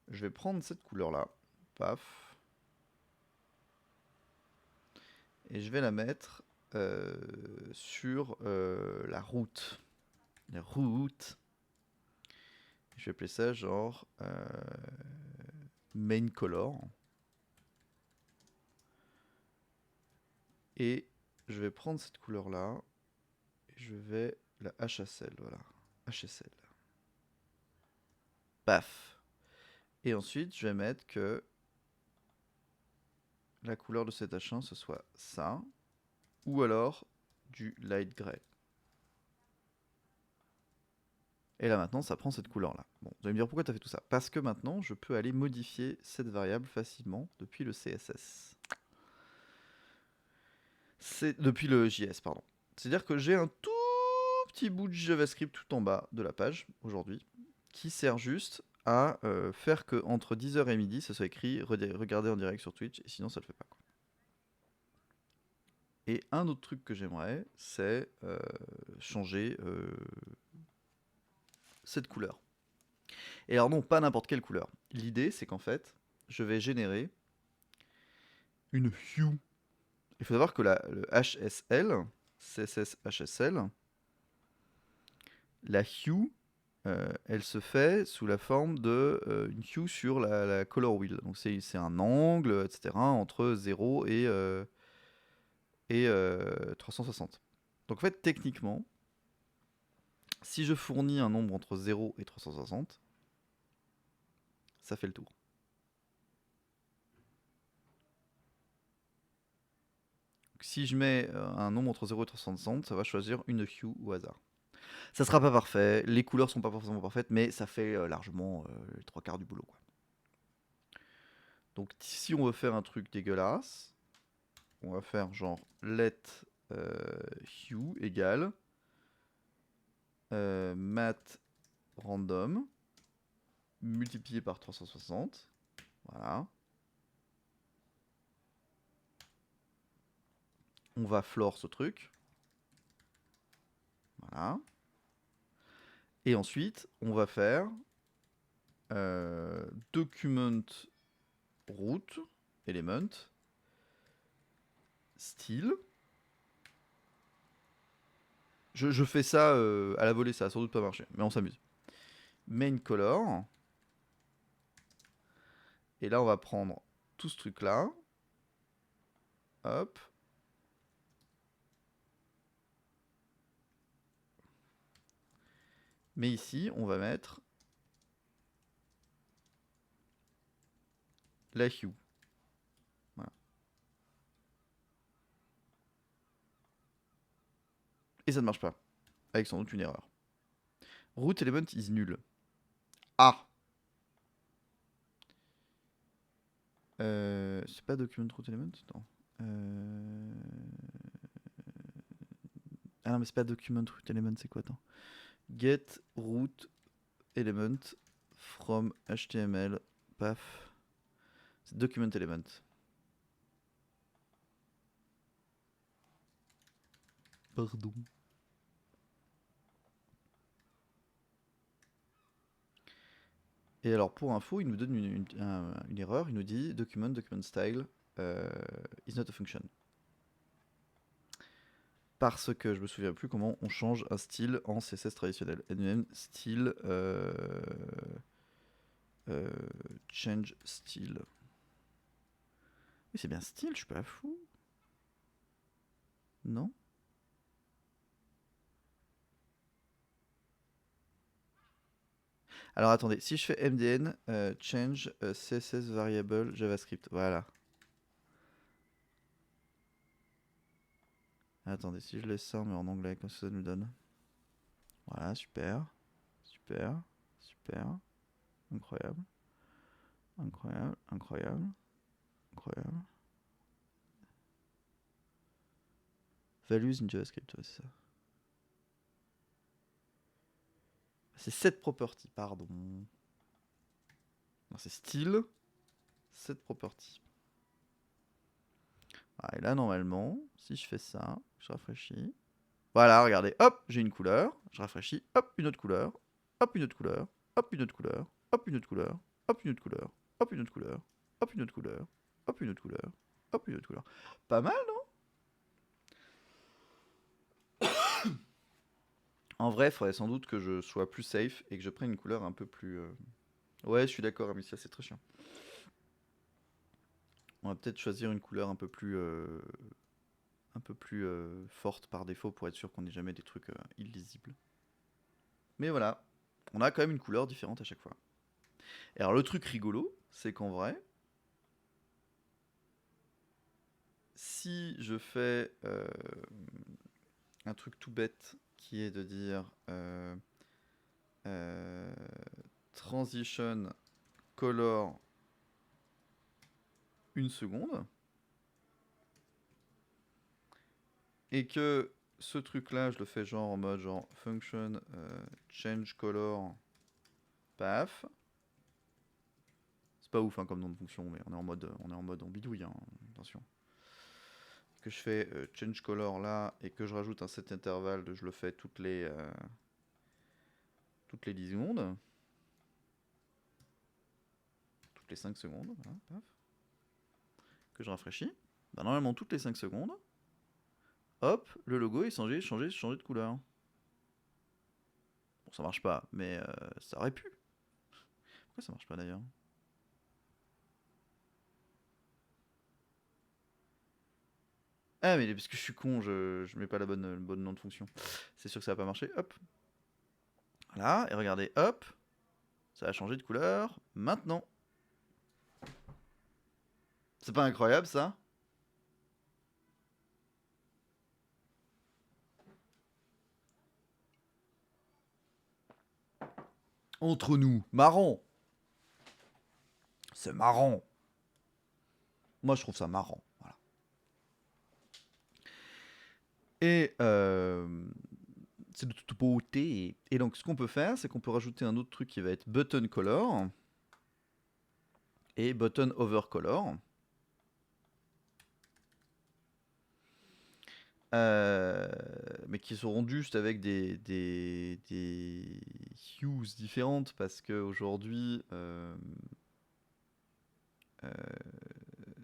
je vais prendre cette couleur-là, paf, et je vais la mettre sur la route les routes. Je vais appeler ça genre main color. Et je vais prendre cette couleur là. Et je vais la HSL, voilà. HSL. Paf. Et ensuite, je vais mettre que la couleur de cet H1, ce soit ça. Ou alors du light gray. Et là maintenant, ça prend cette couleur-là. Bon, vous allez me dire pourquoi tu as fait tout ça. Parce que maintenant, je peux aller modifier cette variable facilement depuis le CSS. C'est depuis le JS, pardon. C'est-à-dire que j'ai un tout petit bout de JavaScript tout en bas de la page, aujourd'hui, qui sert juste à faire que entre 10h et midi, ça soit écrit « Regardez en direct sur Twitch », et sinon ça le fait pas, quoi. Et un autre truc que j'aimerais, c'est changer cette couleur. Et alors non, pas n'importe quelle couleur. L'idée, c'est qu'en fait, je vais générer une hue. Il faut savoir que le HSL, CSS HSL, la hue, elle se fait sous la forme de une hue sur la color wheel. Donc c'est un angle, etc., entre 0 et 360. Donc en fait, techniquement, si je fournis un nombre entre 0 et 360, ça fait le tour. Donc, si je mets un nombre entre 0 et 360, ça va choisir une hue au hasard. Ça sera pas parfait, les couleurs sont pas forcément parfaites, mais ça fait largement les 3/4 du boulot, quoi. Donc si on veut faire un truc dégueulasse, on va faire genre let hue égale mat random multiplié par 360. Voilà. On va floor ce truc. Voilà. Et ensuite, on va faire document root element style. Je fais ça à la volée, ça a sans doute pas marché, mais on s'amuse. Main color. Et là, on va prendre tout ce truc-là. Hop. Mais ici, on va mettre la hue. Voilà. Et ça ne marche pas. Avec sans doute une erreur. Root element is nul. Ah. C'est pas document root element? Non. Ah non, mais c'est pas document root element, c'est quoi? Attends. Get root element from HTML. Paf. C'est document element. Pardon. Et alors, pour info, il nous donne une erreur. Il nous dit document style is not a function. Parce que je me souviens plus comment on change un style en CSS traditionnel. NVM style change style. Mais c'est bien style, je suis pas fou. Non? Alors attendez, si je fais mdn change CSS variable JavaScript, voilà. Attendez, si je laisse ça mais en anglais, comme ça nous donne. Voilà, super, super, super, incroyable, incroyable, incroyable, incroyable. Values in JavaScript, ouais, c'est ça. C'est set property, pardon. C'est style, set property. Ah, et là, normalement, si je fais ça, je rafraîchis. Voilà, regardez, hop, j'ai une couleur. Je rafraîchis, hop, une autre couleur. Hop, une autre couleur. Hop, une autre couleur. Hop, une autre couleur. Hop, une autre couleur. Hop, une autre couleur. Hop, une autre couleur. Hop, une autre couleur. Hop, une autre couleur. Pas mal, non? En vrai, il faudrait sans doute que je sois plus safe et que je prenne une couleur un peu plus... Ouais, je suis d'accord, Amicia, c'est très chiant. On va peut-être choisir une couleur un peu plus forte par défaut pour être sûr qu'on n'ait jamais des trucs illisibles. Mais voilà, on a quand même une couleur différente à chaque fois. Et alors le truc rigolo, c'est qu'en vrai, si je fais un truc tout bête qui est de dire euh, transition color 1 seconde, et que ce truc là je le fais genre en mode genre function change color paf, c'est pas ouf hein, comme nom de fonction, mais on est en mode en bidouille hein, attention, que je fais change color là et que je rajoute un set intervalle de je le fais toutes les 10 secondes, toutes les 5 secondes, voilà, paf, que je rafraîchis, bah normalement toutes les 5 secondes, hop, le logo est changé de couleur. Bon, ça marche pas, mais ça aurait pu. Pourquoi ça marche pas d'ailleurs? Ah, mais parce que je suis con, je mets pas le bonne nom de fonction. C'est sûr que ça va pas marcher. Hop. Voilà, et regardez, hop. Ça a changé de couleur. Maintenant. C'est pas incroyable ça? Entre nous, marron. C'est marrant. Moi, je trouve ça marrant. Voilà. Et c'est de toute beauté. Et donc, ce qu'on peut faire, c'est qu'on peut rajouter un autre truc qui va être button color et button overcolor. Mais qui seront juste avec des hues différentes parce qu'aujourd'hui,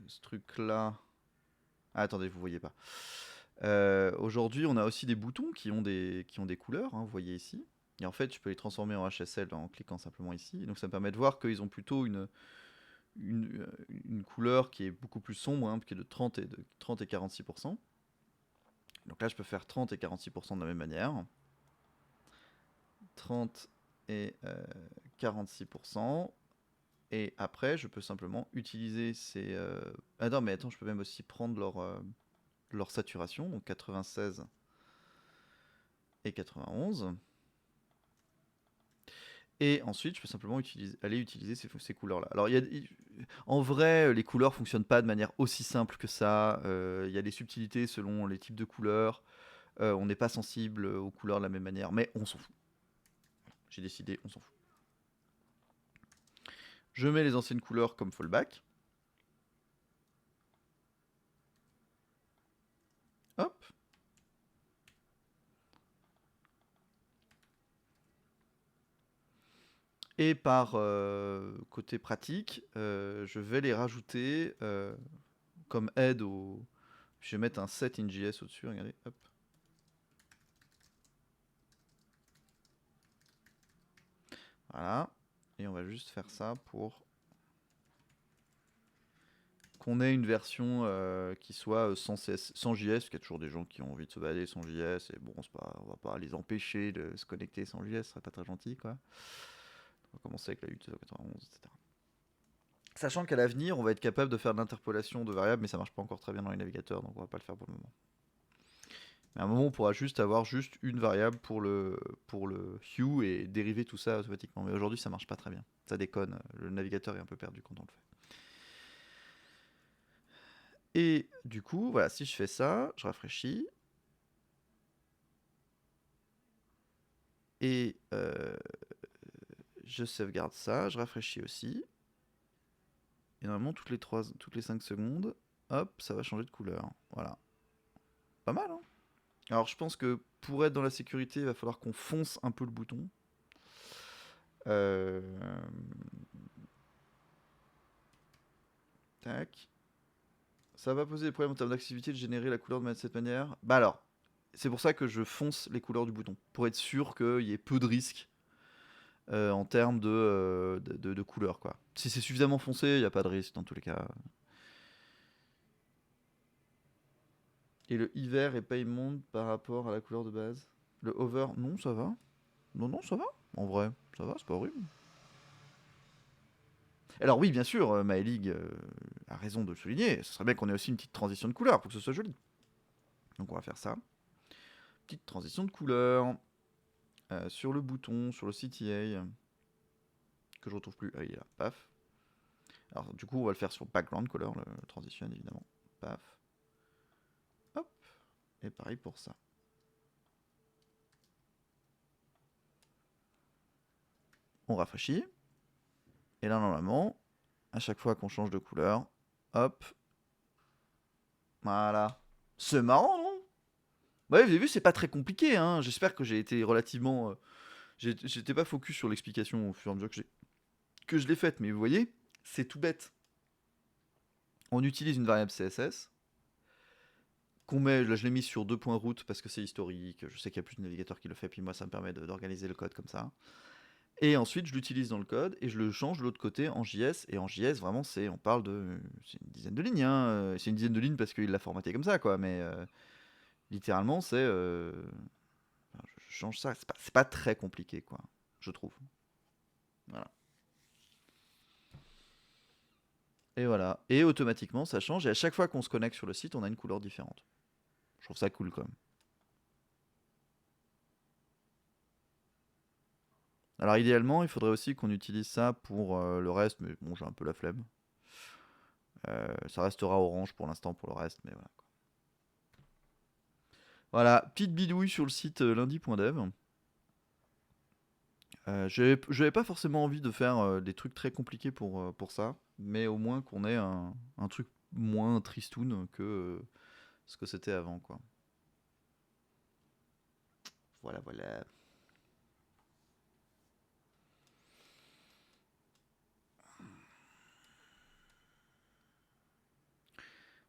ce truc-là... Ah, attendez, vous voyez pas. Aujourd'hui, on a aussi des boutons qui ont des couleurs, hein, vous voyez ici. Et en fait, je peux les transformer en HSL en cliquant simplement ici. Donc ça me permet de voir qu'ils ont plutôt une couleur qui est beaucoup plus sombre, hein, qui est de 30 et 46%. Donc là, je peux faire 30 et 46% de la même manière. 30 et 46%. Et après, je peux simplement utiliser ces... Ah non, mais attends, je peux même aussi prendre leur saturation, donc 96 et 91. Et ensuite, je peux simplement aller utiliser ces couleurs-là. Alors, en vrai, les couleurs fonctionnent pas de manière aussi simple que ça. Il y a des subtilités selon les types de couleurs. On n'est pas sensible aux couleurs de la même manière, mais on s'en fout. J'ai décidé, on s'en fout. Je mets les anciennes couleurs comme fallback. Hop. Et par côté pratique, je vais les rajouter comme aide au... Je vais mettre un set in JS au-dessus, regardez, hop. Voilà. Et on va juste faire ça pour qu'on ait une version qui soit sans JS, parce qu'il y a toujours des gens qui ont envie de se balader sans JS, et bon, on va pas les empêcher de se connecter sans JS, ce serait pas très gentil, quoi. On va commencer avec la 891, etc. Sachant qu'à l'avenir, on va être capable de faire de l'interpolation de variables, mais ça marche pas encore très bien dans les navigateurs, donc on va pas le faire pour le moment. Mais à un moment, on pourra juste avoir une variable pour le hue et dériver tout ça automatiquement. Mais aujourd'hui, ça marche pas très bien. Ça déconne. Le navigateur est un peu perdu quand on le fait. Et du coup, voilà, si je fais ça, je rafraîchis. Et je sauvegarde ça, je rafraîchis aussi. Et normalement, toutes les 5 secondes, hop, ça va changer de couleur. Voilà. Pas mal, hein? Alors, je pense que pour être dans la sécurité, il va falloir qu'on fonce un peu le bouton. Tac. Ça va poser des problèmes en termes d'activité de générer la couleur de cette manière. Bah alors, c'est pour ça que je fonce les couleurs du bouton, pour être sûr qu'il y ait peu de risques en termes de couleurs, quoi. Si c'est suffisamment foncé, il n'y a pas de risque dans tous les cas. Et le hiver est pas immonde par rapport à la couleur de base. Le over, non, ça va. Non, non, ça va. En vrai, ça va, c'est pas horrible. Alors oui, bien sûr, Maëlig a raison de le souligner. Ce serait bien qu'on ait aussi une petite transition de couleur pour que ce soit joli. Donc on va faire ça. Petite transition de couleur sur le bouton, sur le CTA, que je retrouve plus. Ah, il est là, paf. Alors du coup, on va le faire sur background color, le transition évidemment. Paf. Hop. Et pareil pour ça. On rafraîchit. Et là, normalement, à chaque fois qu'on change de couleur, hop. Voilà. C'est marrant, non? Ouais, vous avez vu, c'est pas très compliqué, hein. J'espère que j'ai été relativement... j'étais pas focus sur l'explication au fur et à mesure que je l'ai faite, mais vous voyez, c'est tout bête. On utilise une variable CSS, qu'on met, là je l'ai mis sur 2.route parce que c'est historique, je sais qu'il y a plus de navigateurs qui le fait, puis moi ça me permet d'organiser le code comme ça. Et ensuite je l'utilise dans le code et je le change de l'autre côté en JS, et en JS vraiment on parle de, c'est une dizaine de lignes, hein. C'est une dizaine de lignes parce qu'il l'a formaté comme ça, quoi, mais littéralement je change ça, c'est pas très compliqué, quoi, je trouve. Voilà. Et voilà. Et automatiquement, ça change. Et à chaque fois qu'on se connecte sur le site, on a une couleur différente. Je trouve ça cool quand même. Alors idéalement, il faudrait aussi qu'on utilise ça pour le reste, mais bon, j'ai un peu la flemme. Ça restera orange pour l'instant pour le reste, mais voilà. Voilà, petite bidouille sur le site lundi.dev. J'avais pas forcément envie de faire des trucs très compliqués pour ça, mais au moins qu'on ait un truc moins tristoun que ce que c'était avant, quoi. Voilà, voilà.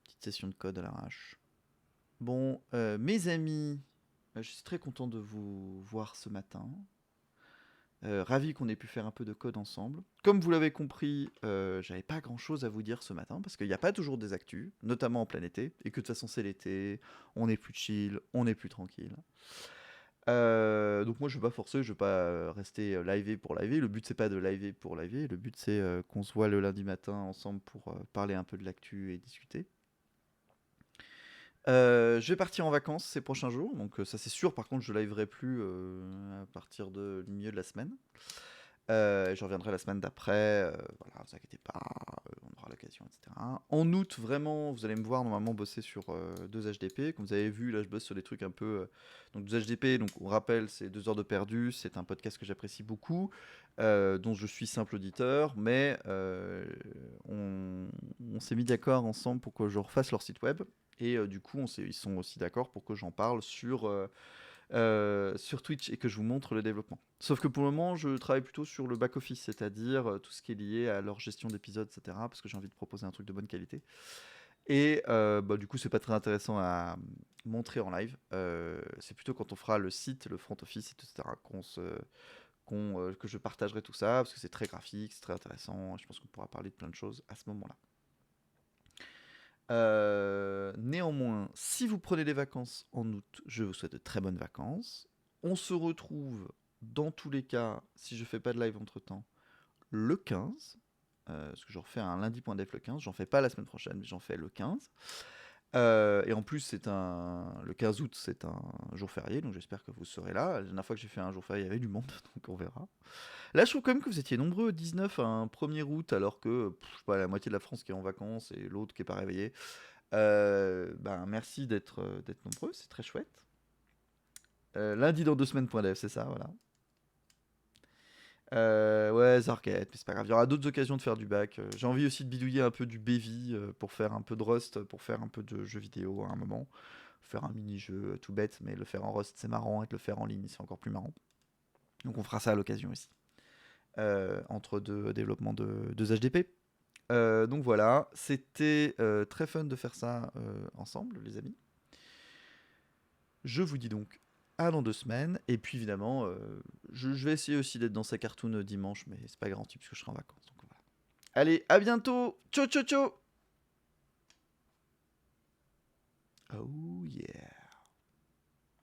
Petite session de code à l'arrache. Bon, mes amis, je suis très content de vous voir ce matin. Ravi qu'on ait pu faire un peu de code ensemble. Comme vous l'avez compris, j'avais pas grand chose à vous dire ce matin parce qu'il n'y a pas toujours des actus, notamment en plein été, et que de toute façon c'est l'été, on est plus chill, on est plus tranquille. Donc moi je vais pas forcer, je vais pas rester live pour live. Le but c'est pas de live pour live, le but c'est qu'on se voit le lundi matin ensemble pour parler un peu de l'actu et discuter. Je vais partir en vacances ces prochains jours, donc ça c'est sûr. Par contre, je liverai plus à partir du milieu de la semaine. Je reviendrai la semaine d'après. Voilà, ne vous inquiétez pas, on aura l'occasion, etc. En août, vraiment, vous allez me voir normalement bosser sur 2HDP. Comme vous avez vu, là, je bosse sur des trucs un peu. Donc 2HDP, donc on rappelle, c'est 2 heures de perdu. C'est un podcast que j'apprécie beaucoup, dont je suis simple auditeur, mais on s'est mis d'accord ensemble pour que je refasse leur site web. Et du coup, ils sont aussi d'accord pour que j'en parle sur Twitch et que je vous montre le développement. Sauf que pour le moment, je travaille plutôt sur le back-office, c'est-à-dire tout ce qui est lié à leur gestion d'épisodes, etc. Parce que j'ai envie de proposer un truc de bonne qualité. Et du coup, c'est pas très intéressant à montrer en live. C'est plutôt quand on fera le site, le front office, etc. Que je partagerai tout ça, parce que c'est très graphique, c'est très intéressant. Je pense qu'on pourra parler de plein de choses à ce moment-là. Néanmoins, si vous prenez des vacances en août, je vous souhaite de très bonnes vacances. On se retrouve dans tous les cas, si je fais pas de live entre temps, le 15. Parce que j'en refais un lundi.def le 15. J'en fais pas la semaine prochaine, mais j'en fais le 15. Et en plus, le 15 août, c'est un jour férié, donc j'espère que vous serez là. La dernière fois que j'ai fait un jour férié, il y avait du monde, donc on verra. Là, je trouve quand même que vous étiez nombreux, 19 à un 1er août, alors que je sais pas, la moitié de la France qui est en vacances et l'autre qui est pas réveillé. Merci d'être nombreux, c'est très chouette. Lundi dans 2 semaines.dev, c'est ça, voilà. Ouais, Zarket, mais c'est pas grave. Il y aura d'autres occasions de faire du bac. J'ai envie aussi de bidouiller un peu du Bevi pour faire un peu de Rust, pour faire un peu de jeux vidéo à un moment. Faire un mini-jeu tout bête, mais le faire en Rust c'est marrant et de le faire en ligne c'est encore plus marrant. Donc on fera ça à l'occasion aussi. Entre deux développements de 2HDP. Donc voilà, c'était très fun de faire ça ensemble, les amis. Je vous dis donc à dans 2 semaines. Et puis évidemment, je vais essayer aussi d'être dans sa cartoon dimanche, mais c'est pas garanti puisque je serai en vacances. Donc voilà. Allez, à bientôt. Ciao, ciao, ciao. Oh yeah.